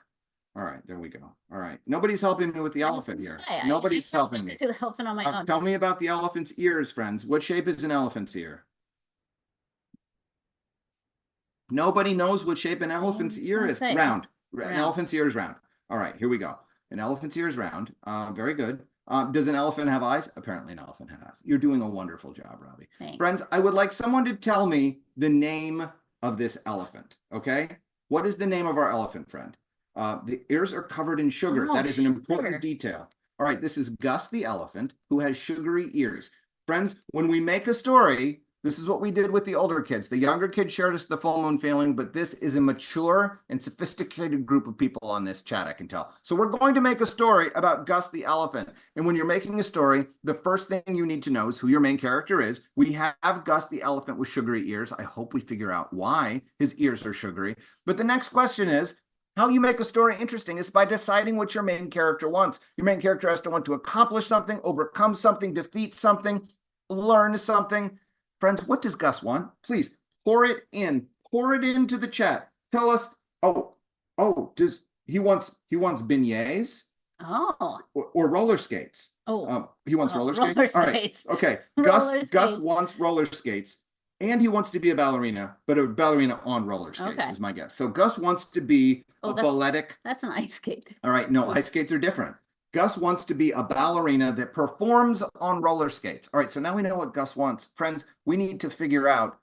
All right, there we go. All right, nobody's helping me with the I was elephant gonna here. say, Nobody's I helping me. to the elephant on my own. Tell me about the elephant's ears, friends. What shape is an elephant's ear? Nobody knows what shape an elephant's ear is. Round. An elephant's ear is round. All right, here we go. An elephant's ear is round. Very good. Does an elephant have eyes? Apparently an elephant has eyes. You're doing a wonderful job, Robbi. Thanks. Friends, I would like someone to tell me the name of this elephant, okay? What is the name of our elephant, friend? The ears are covered in sugar. Oh, that is an important sugar. detail. All right, this is Gus the elephant who has sugary ears. Friends, when we make a story, this is what we did with the older kids. The younger kids shared us the full moon feeling, but this is a mature and sophisticated group of people on this chat, I can tell. So we're going to make a story about Gus the elephant. And when you're making a story, the first thing you need to know is who your main character is. We have Gus the elephant with sugary ears. I hope we figure out why his ears are sugary. But the next question is, how you make a story interesting is by deciding what your main character wants. Your main character has to want to accomplish something, overcome something, defeat something, learn something. Friends, what does Gus want? Please pour it into the chat. Tell us. Does he wants beignets? Oh. Or roller skates? Oh. He wants roller skates. Roller All right. skates. Okay. Roller Gus skates. wants roller skates, and he wants to be a ballerina, but a ballerina on roller skates Okay. is my guess. So Gus wants to be a balletic. That's an ice skate. All right. No, ice skates are different. Gus wants to be a ballerina that performs on roller skates. All right, so now we know what Gus wants. Friends, we need to figure out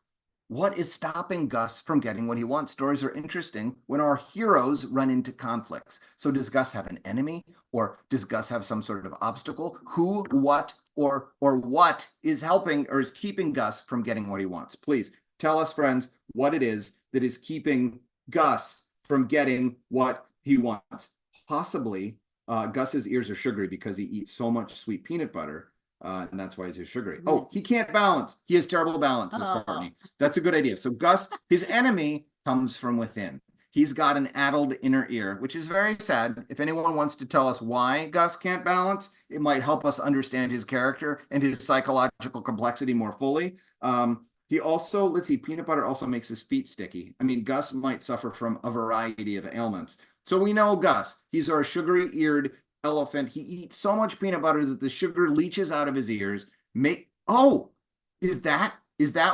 what is stopping Gus from getting what he wants. Stories are interesting when our heroes run into conflicts. So does Gus have an enemy, or does Gus have some sort of obstacle? Who, what, or what is helping or is keeping Gus from getting what he wants? Please tell us, friends, what it is that is keeping Gus from getting what he wants. Possibly Gus's ears are sugary because he eats so much sweet peanut butter, and that's why his ears are sugary. Oh, he can't balance. He has terrible balance, says Courtney. That's a good idea. So Gus, his enemy comes from within. He's got an addled inner ear, which is very sad. If anyone wants to tell us why Gus can't balance, it might help us understand his character and his psychological complexity more fully. He also, let's see, peanut butter also makes his feet sticky. I mean, Gus might suffer from a variety of ailments. So we know Gus, he's our sugary-eared elephant. He eats so much peanut butter that the sugar leaches out of his ears. Is that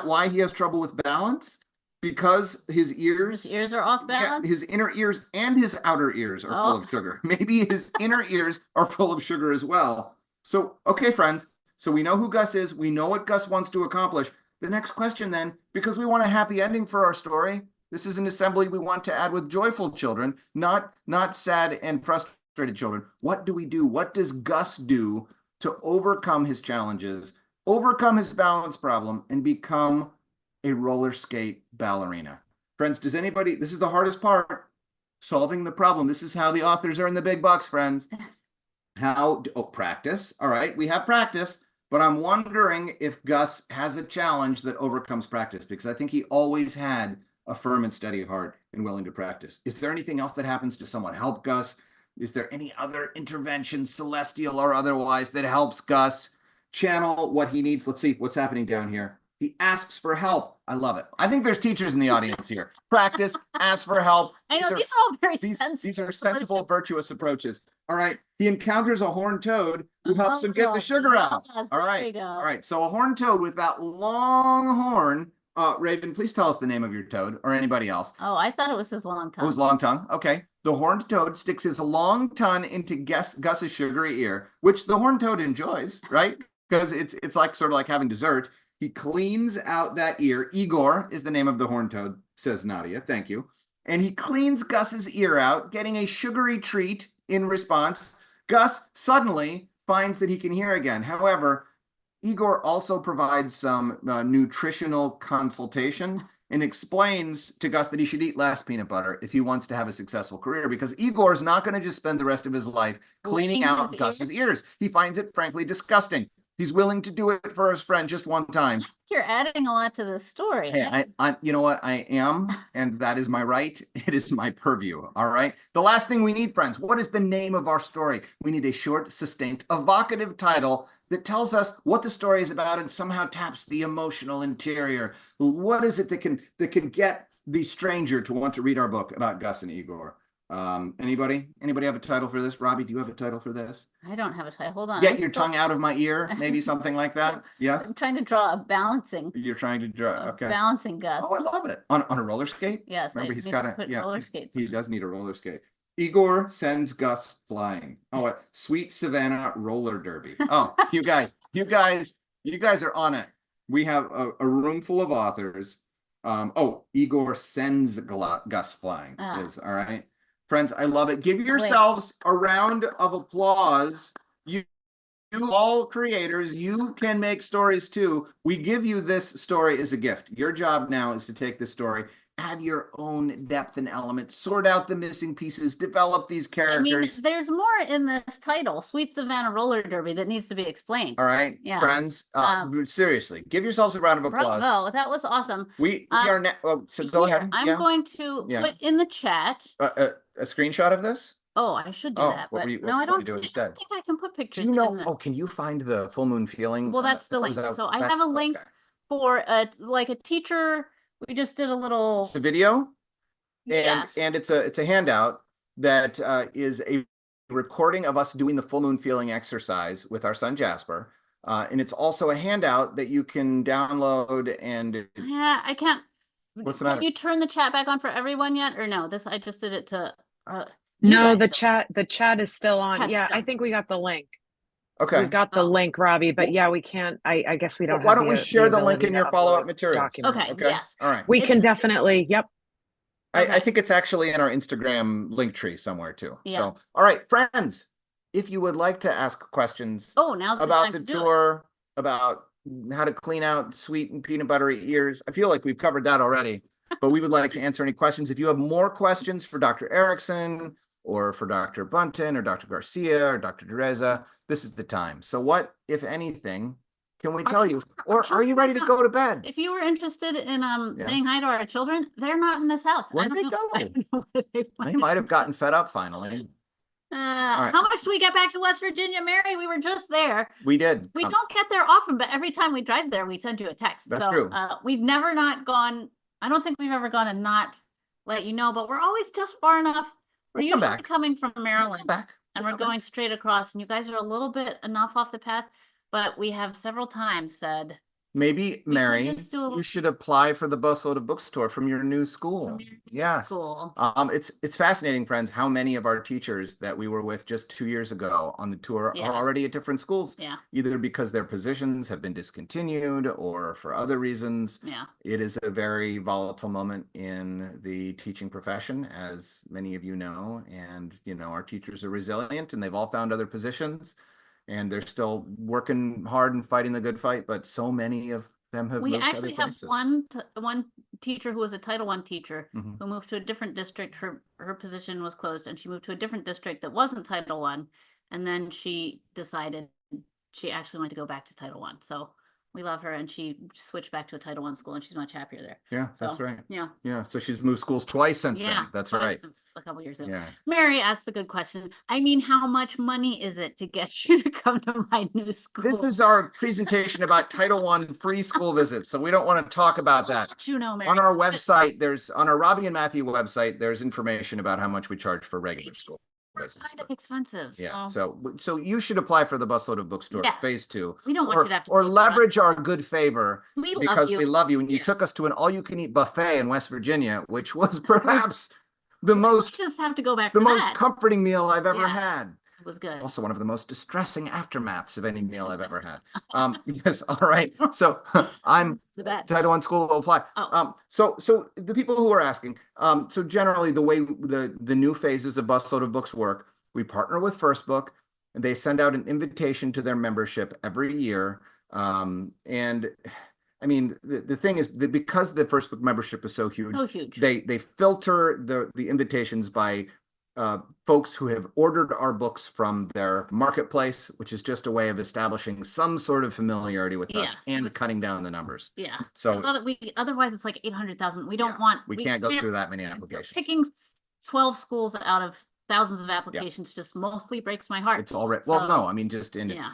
why he has trouble with balance? Because his ears are off balance? His inner ears and his outer ears are full of sugar. Maybe his inner ears are full of sugar as well. So, okay, friends. So we know who Gus is. We know what Gus wants to accomplish. The next question then, because we want a happy ending for our story, this is an assembly we want to add with joyful children, not sad and frustrated children. What do we do? What does Gus do to overcome his challenges, overcome his balance problem, and become a roller skate ballerina? Friends, this is the hardest part, solving the problem. This is how the authors earn the big bucks, friends. Practice. All right, we have practice. But I'm wondering if Gus has a challenge that overcomes practice, because I think he always had a firm and steady heart and willing to practice. Is there anything else that happens to someone help Gus? Is there any other intervention, celestial or otherwise, that helps Gus channel what he needs? Let's see what's happening down here. He asks for help. I love it. I think there's teachers in the audience here. Practice, ask for help. I know, these are all very sensible. These are sensible, virtuous approaches. All right. He encounters a horned toad who helps him get the sugar out. Yes, All right. All right. So a horned toad with that long horn. Raven, please tell us the name of your toad, or anybody else. Oh, I thought it was his long tongue. It was long tongue. Okay. The horned toad sticks his long tongue into Gus's sugary ear, which the horned toad enjoys, right? Because it's like sort of like having dessert. He cleans out that ear. Igor is the name of the horned toad, says Nadia. Thank you. And he cleans Gus's ear out, getting a sugary treat in response. Gus suddenly finds that he can hear again. However, Igor also provides some nutritional consultation and explains to Gus that he should eat less peanut butter if he wants to have a successful career, because Igor is not going to just spend the rest of his life cleaning out Gus's ears. He finds it frankly disgusting. He's willing to do it for his friend just one time. You're adding a lot to the story. Hey, you know what? I am, and that is my right. It is my purview. All right. The last thing we need, friends, what is the name of our story? We need a short, succinct, evocative title that tells us what the story is about and somehow taps the emotional interior. What is it that can get the stranger to want to read our book about Gus and Igor? Anybody have a title for this? Robbi, do you have a title for this? I don't have a title. Hold on. Get your tongue out of my ear, maybe something like that. Yes. I'm trying to draw a balancing. You're trying to draw. Okay. Balancing Gus. Oh, I love it. On a roller skate? Yes. Remember, he's got roller skates. He does need a roller skate. Igor sends Gus flying. Oh, a sweet Savannah roller derby. Oh, you guys are on it. We have a room full of authors. Igor sends Gus flying. Is all right. Friends, I love it. Give yourselves a round of applause. You all creators, you can make stories too. We give you this story as a gift. Your job now is to take this story, add your own depth and element, sort out the missing pieces, develop these characters. I mean, there's more in this title, Sweet Savannah Roller Derby, that needs to be explained. All right, yeah. Friends, seriously, give yourselves a round of applause. Bravo, that was awesome. We are now, so go ahead. I'm going to put in the chat. A screenshot of this? Oh, I should do that, but no, I don't think I can put pictures. Do you know? Can you find the full moon feeling? Well, that's the link. So I have a link for a teacher. We just did a little. It's a video, yes. And it's a handout that is a recording of us doing the full moon feeling exercise with our son Jasper, and it's also a handout that you can download and. Yeah, I can't. What's the matter? Can you turn the chat back on for everyone yet, or no? I just did it to. No, the chat is still on. Chat's yeah, done. I think we got the link. Okay. We've got the link, Robbi, but yeah, we can't. I guess we don't. Why don't we share the link in your follow-up material? Okay. Yes. All right. We can definitely. Yep. I think it's actually in our Instagram link tree somewhere too. Yeah. So, all right, friends, if you would like to ask questions now's about the tour, about how to clean out sweet and peanut buttery ears, I feel like we've covered that already, but we would like to answer any questions. If you have more questions for Dr. Erickson or for Dr. Bunton or Dr. Garcia or Dr. Teresa, this is the time. So what, if anything, can we tell you? Or are you ready to go to bed? If you were interested in saying hi to our children, they're not in this house. Where did they go? I don't know where they They went. might have gotten fed up finally. right. How much do we get back to West Virginia, Mary? We were just there. We did. We don't get there often, but every time we drive there, we send you a text. That's so true. We've never not gone. I don't think we've ever gone and not let you know, but we're always just far enough. We're We'll come usually back. coming from Maryland, Back. and we're going straight across, and you guys are a little bit enough off the path, but we have several times said, Maybe, Mary, just do a little- you should apply for the Busload of Books Tour from your new school. Yes. Cool. It's fascinating, friends, how many of our teachers that we were with just 2 years ago on the tour Yeah. are already at different schools. Yeah. Either because their positions have been discontinued or for other reasons. Yeah. It is a very volatile moment in the teaching profession, as many of you know. And, our teachers are resilient and they've all found other positions. And they're still working hard and fighting the good fight, but so many of them have We moved to actually other have places. one teacher who was a Title I teacher Mhm. who moved to a different district. Her position was closed, and she moved to a different district that wasn't Title I, and then she decided she actually wanted to go back to Title I. So we love her, and she switched back to a Title I school, and she's much happier there. Yeah, that's So, right. Yeah. Yeah, so she's moved schools twice since Yeah. then. That's twice right. since a couple years ago. Yeah. Mary asked the good question. I mean, how much money is it to get you to come to my new school? This is our presentation about Title I free school visits, so we don't want to talk about that. You know, Mary. On our website, on our Robbi and Matthew website, there's information about how much we charge for regular school visits. Kind of expensive. Yeah, so you should apply for the Busload of Books Tour Yes. phase 2. We don't want you to have to or pay for that. leverage our good favor We love because you. we love you. And you took Yes. us to an all-you-can-eat buffet in West Virginia, which was perhaps the most Just have to go back the to most that. comforting meal I've ever Yeah. had. It was good. Also one of the most distressing aftermaths of any meal I've ever had. Yes, all right. So I'm The bet. Title I school will apply. Oh. So the people who are asking, so generally the way the new phases of Busload of Books work, we partner with First Book, and they send out an invitation to their membership every year. And I mean, the thing is that because the First Book membership is so huge, they filter the invitations by folks who have ordered our books from their marketplace, which is just a way of establishing some sort of familiarity with us and cutting down the numbers. Yeah. So otherwise it's like 800,000. We don't want. We can't go through that many applications. Picking 12 schools out of thousands of applications just mostly breaks my heart. It's already well, no, I mean just in Yeah.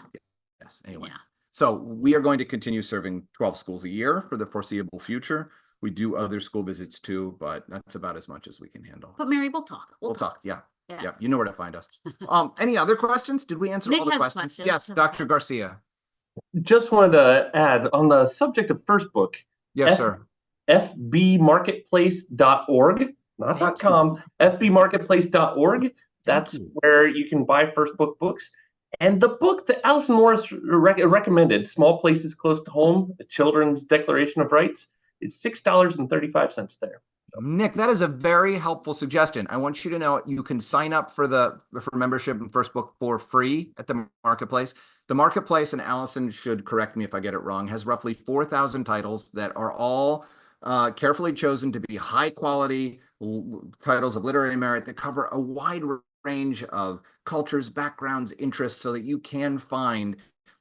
yes. Anyway, so we are going to continue serving 12 schools a year for the foreseeable future. We do other school visits too, but that's about as much as we can handle. But Mary, we'll talk. We'll talk. Yeah. Yes. Yeah. You know where to find us. Any other questions? Did we answer Nick all the has questions? questions. Yes, Dr. Garcia. Just wanted to add on the subject of First Book. Yes, sir. fbmarketplace.org, not .com, fbmarketplace.org. That's where you can buy First Book books. And the book that Allison Morris recommended, Small Places Close to Home, A Children's Declaration of Rights, is $6.35 there. Nick, that is a very helpful suggestion. I want you to know you can sign up for membership in First Book for free at the marketplace. The marketplace, and Allison should correct me if I get it wrong, has roughly 4,000 titles that are all carefully chosen to be high quality titles of literary merit that cover a wide range of cultures, backgrounds, interests, so that you can find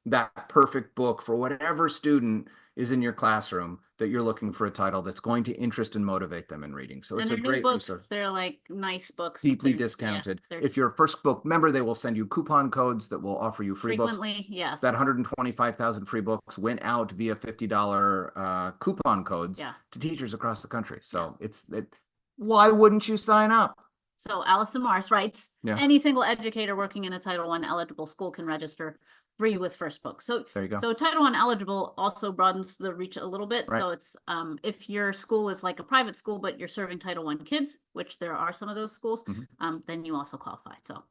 that perfect book for whatever student is in your classroom that you're looking for a title that's going to interest and motivate them in reading. So it's a great books. resource. They're like nice books. Deeply discounted. If you're a First Book member, they will send you coupon codes that will offer you free books. Yes. That 125,000 free books went out via $50 coupon codes to teachers across the country. So why wouldn't you sign up? So Allison Morris writes, any single educator working in a Title I eligible school can register free with First Book. So there you go. So Title I eligible also broadens the reach a little bit. Right. So it's if your school is like a private school, but you're serving Title I kids, which there are some of those schools, then you also qualify. So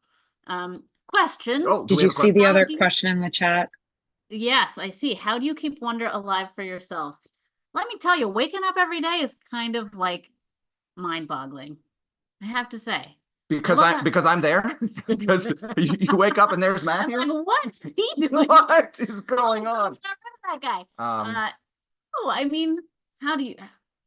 question. Did you see the other question in the chat? Yes, I see. How do you keep wonder alive for yourselves? Let me tell you, waking up every day is kind of like mind-boggling, I have to say. Because I'm there. Because you wake up and there's Matthew. I'm like, what is he doing? What is going on? That guy. I mean, how do you?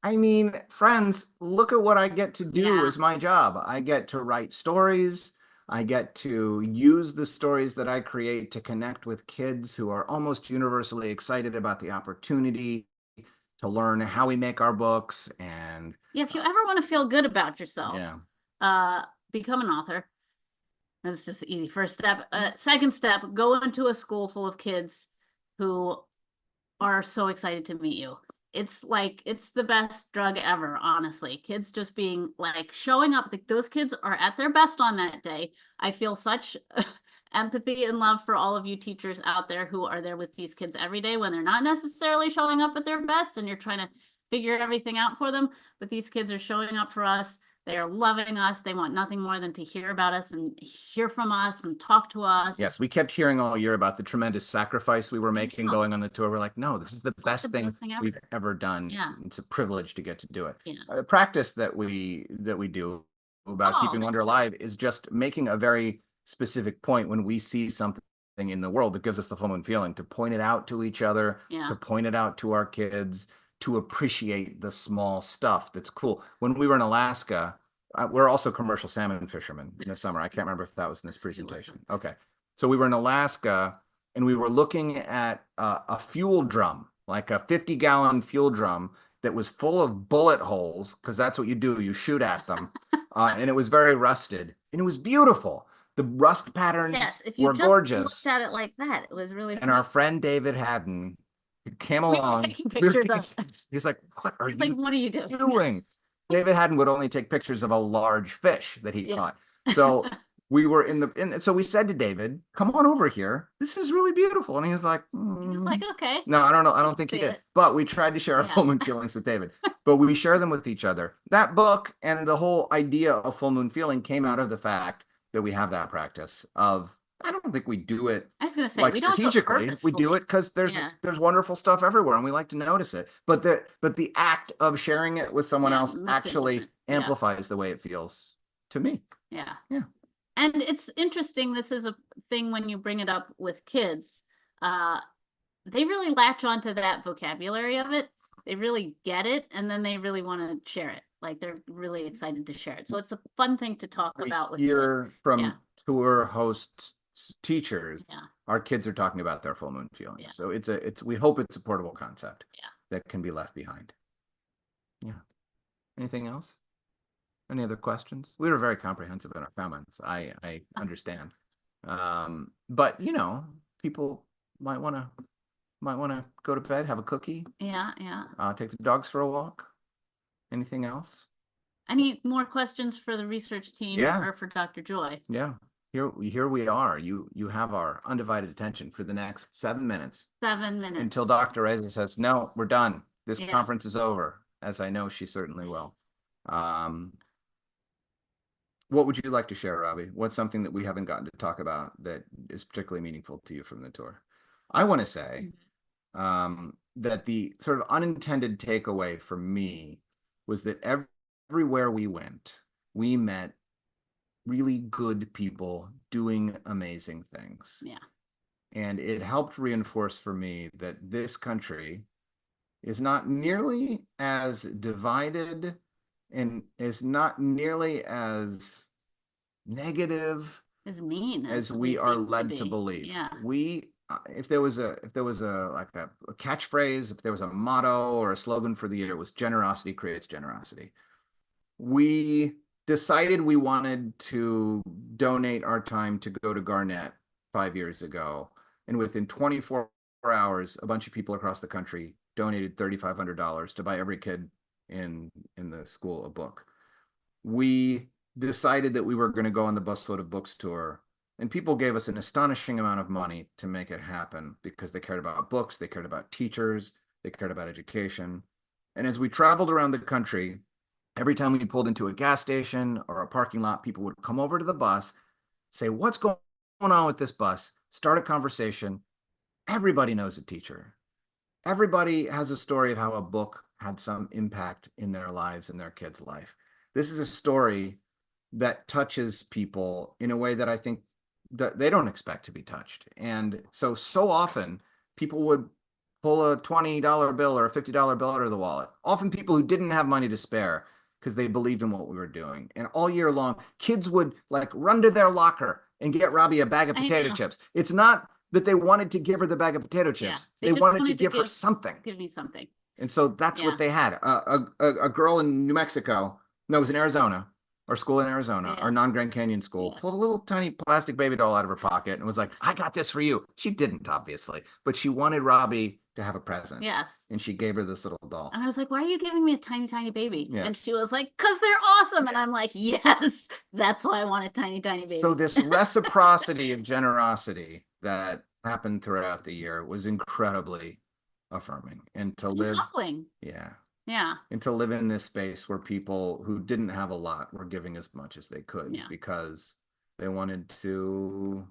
I mean, friends, look at what I get to do as my job. I get to write stories. I get to use the stories that I create to connect with kids who are almost universally excited about the opportunity to learn how we make our books. And Yeah, if you ever want to feel good about yourself, yeah, become an author. That's just the easy first step. Second step, go into a school full of kids who are so excited to meet you. It's like, it's the best drug ever, honestly. Kids just being like, showing up, like, those kids are at their best on that day. I feel such empathy and love for all of you teachers out there who are there with these kids every day when they're not necessarily showing up at their best and you're trying to figure everything out for them. But these kids are showing up for us. They are loving us. They want nothing more than to hear about us and hear from us and talk to us. Yes, we kept hearing all year about the tremendous sacrifice we were making going on the tour. We're like, no, this is the best thing we've ever done. Yeah. It's a privilege to get to do it. Yeah. A practice that we do about keeping wonder alive is just making a very specific point when we see something in the world that gives us the full moon feeling, to point it out to each other, to point it out to our kids, to appreciate the small stuff that's cool. When we were in Alaska, we're also commercial salmon fishermen in the summer. I can't remember if that was in this presentation. Okay. So we were in Alaska and we were looking at a fuel drum, like a 50-gallon fuel drum that was full of bullet holes, because that's what you do. You shoot at them. And it was very rusted and it was beautiful. The rust patterns were gorgeous. Looked at it like that, it was really And our friend David Haddon came along. Taking pictures of He's like, what are you doing? David Haddon would only take pictures of a large fish that he caught. So we were so we said to David, come on over here. This is really beautiful. And he was like, he was like, okay. No, I don't know. I don't think he did. But we tried to share our full moon feelings with David. But we share them with each other. That book and the whole idea of full moon feeling came out of the fact that we have that practice of, I don't think we do it I was going to say, like we strategically. We do it because there's wonderful stuff everywhere and we like to notice it. But the act of sharing it with someone else actually amplifies the way it feels to me. Yeah. Yeah. And it's interesting. This is a thing when you bring it up with kids. They really latch onto that vocabulary of it. They really get it, and then they really want to share it. Like, they're really excited to share it. So it's a fun thing to talk about with kids. From tour hosts, teachers, our kids are talking about their full moon feelings. So we hope it's a portable concept that can be left behind. Yeah. Anything else? Any other questions? We were very comprehensive in our comments. I understand. But people might want to go to bed, have a cookie. Yeah. Take the dogs for a walk. Anything else? Any more questions for the research team or for Dr. Joy? Yeah. Here we are. You have our undivided attention for the next 7 minutes. 7 minutes. Until Dr. Reza says, no, we're done. This conference is over, as I know she certainly will. What would you like to share, Robbi? What's something that we haven't gotten to talk about that is particularly meaningful to you from the tour? I want to say that the sort of unintended takeaway for me was that everywhere we went, we met really good people doing amazing things. Yeah. And it helped reinforce for me that this country is not nearly as divided and is not nearly as negative, as mean as we are led to believe. Yeah. If there was a catchphrase, if there was a motto or a slogan for the year, it was generosity creates generosity. We decided we wanted to donate our time to go to Garnett 5 years ago, and within 24 hours, a bunch of people across the country donated $3,500 to buy every kid in the school a book. We decided that we were going to go on the Busload of Books Tour, and people gave us an astonishing amount of money to make it happen because they cared about books, they cared about teachers, they cared about education. And as we traveled around the country, every time we pulled into a gas station or a parking lot, people would come over to the bus, say, what's going on with this bus? Start a conversation. Everybody knows a teacher. Everybody has a story of how a book had some impact in their lives and their kids' life. This is a story that touches people in a way that I think that they don't expect to be touched. And so often people would pull a $20 bill or a $50 bill out of the wallet. Often people who didn't have money to spare because they believed in what we were doing. And all year long, kids would like run to their locker and get Robbi a bag of potato chips. It's not that they wanted to give her the bag of potato chips. Yeah, they wanted to give her something. Give me something. And so that's what they had. A girl in New Mexico, no, it was in Arizona, or school in Arizona, our non-Grand Canyon school, pulled a little tiny plastic baby doll out of her pocket and was like, I got this for you. She didn't, obviously, but she wanted Robbi to have a present. Yes. And she gave her this little doll. And I was like, why are you giving me a tiny, tiny baby? Yeah. And she was like, because they're awesome. And I'm like, yes, that's why I want a tiny, tiny baby. So this reciprocity of generosity that happened throughout the year was incredibly affirming. And to live, humbling. Yeah. And to live in this space where people who didn't have a lot were giving as much as they could because they wanted to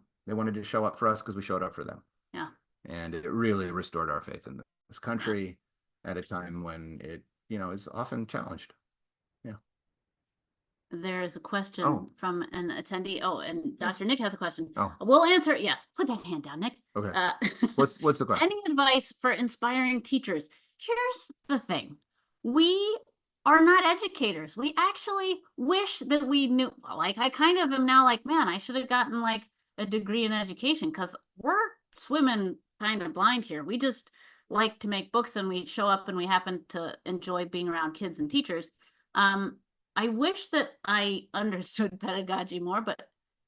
show up for us because we showed up for them. Yeah. And it really restored our faith in this country at a time when it, is often challenged. Yeah. There is a question from an attendee. Oh, and Dr. Nick has a question. Oh. We'll answer. Yes. Put that hand down, Nick. Okay. What's the question? Any advice for inspiring teachers? Here's the thing. We are not educators. We actually wish that we knew, like, I kind of am now like, man, I should have gotten like a degree in education because we're swimming kind of blind here. We just like to make books and we show up and we happen to enjoy being around kids and teachers. I wish that I understood pedagogy more, but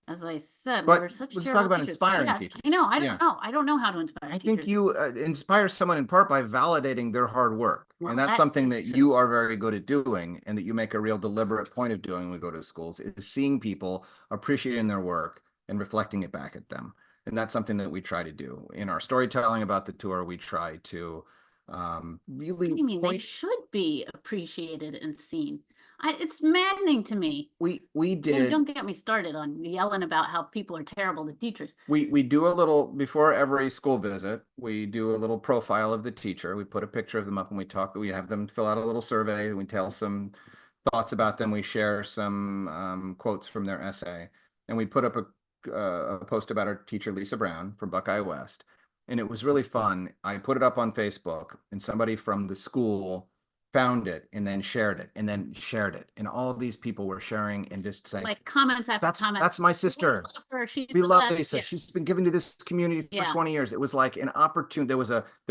as I said, we're such let's terrible talk about teachers. inspiring teachers. I know. I don't know. I don't know how to inspire teachers. I think you inspire someone in part by validating their hard work. Well, and that's something that you are very good at doing and that you make a real deliberate point of doing when we go to schools is seeing people appreciating their work and reflecting it back at them. And that's something that we try to do. In our storytelling about the tour, we try to really What do you mean? They should be appreciated and seen. It's maddening to me. We did. Don't get me started on yelling about how people are terrible to teachers. We do a little, before every school visit, we do a little profile of the teacher. We put a picture of them up and we talk. We have them fill out a little survey. We tell some thoughts about them. We share some quotes from their essay. And we put up a post about our teacher, Lisa Brown from Buckeye West. And it was really fun. I put it up on Facebook and somebody from the school found it and then shared it and then shared it. And all of these people were sharing and just saying, like comments after comments. That's my sister. We love her. We love Lisa. She's been given to this community for 20 years. It was like an opportunity. There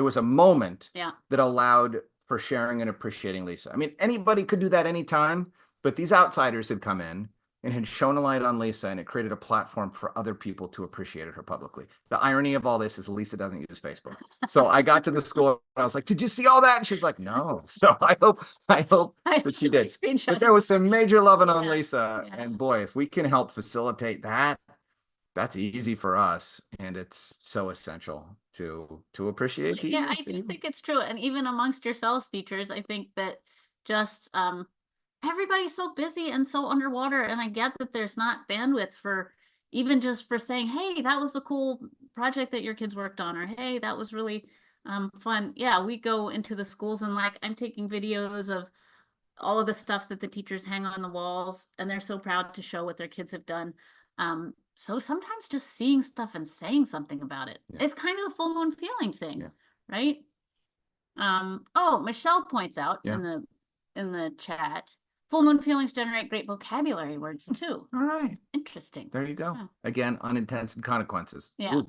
was a moment that allowed for sharing and appreciating Lisa. I mean, anybody could do that anytime, but these outsiders had come in and had shown a light on Lisa, and it created a platform for other people to appreciate her publicly. The irony of all this is Lisa doesn't use Facebook. So I got to the school and I was like, did you see all that? And she's like, no. So I hope that she did. But there was some major loving on Lisa. Yeah. And boy, if we can help facilitate that, that's easy for us. And it's so essential to appreciate teachers. Yeah, I do think it's true. And even amongst yourselves, teachers, I think that just everybody's so busy and so underwater, and I get that there's not bandwidth for even just for saying, hey, that was a cool project that your kids worked on, or hey, that was really fun. Yeah, we go into the schools and like I'm taking videos of all of the stuff that the teachers hang on the walls, and they're so proud to show what their kids have done. So sometimes just seeing stuff and saying something about it, it's kind of a full moon feeling thing, right? Oh, Michelle points out in the chat, full moon feelings generate great vocabulary words too. All right. Interesting. There you go. Yeah. Again, unintended consequences. Yeah.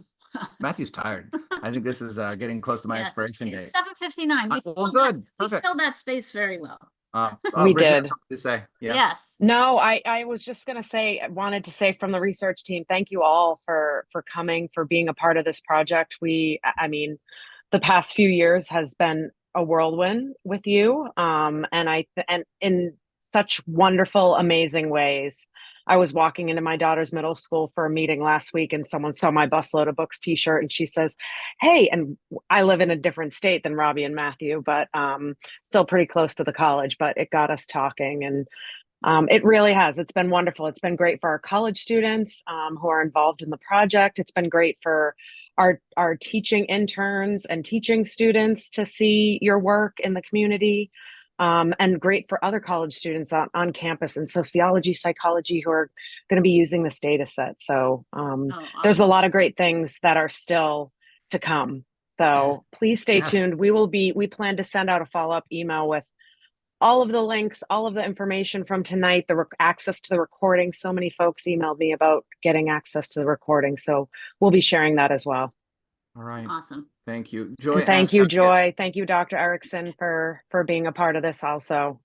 Matthew's tired. I think this is getting close to my expiration date. 7:59. Well, good. Perfect. We filled that space very well. We did. To say. Yeah. Yes. No, I was just going to say, I wanted to say from the research team, thank you all for coming, for being a part of this project. I mean, the past few years has been a whirlwind with you. And in such wonderful, amazing ways. I was walking into my daughter's middle school for a meeting last week and someone saw my Busload of Books t-shirt and she says, hey, and I live in a different state than Robbi and Matthew, but still pretty close to the college, but it got us talking. And it really has. It's been wonderful. It's been great for our college students who are involved in the project. It's been great for our teaching interns and teaching students to see your work in the community. And great for other college students on campus in sociology, psychology, who are going to be using this data set. So awesome. There's a lot of great things that are still to come. So please stay tuned. We plan to send out a follow-up email with all of the links, all of the information from tonight, the access to the recording. So many folks emailed me about getting access to the recording. So we'll be sharing that as well. All right. Awesome. Thank you. Joy. And thank asked you, how to get- Joy. Thank you, Dr. Erickson, for being a part of this also.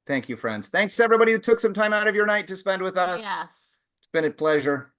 Thank you, friends. Thanks to everybody who took some time out of your night to spend with us. Yes. It's been a pleasure.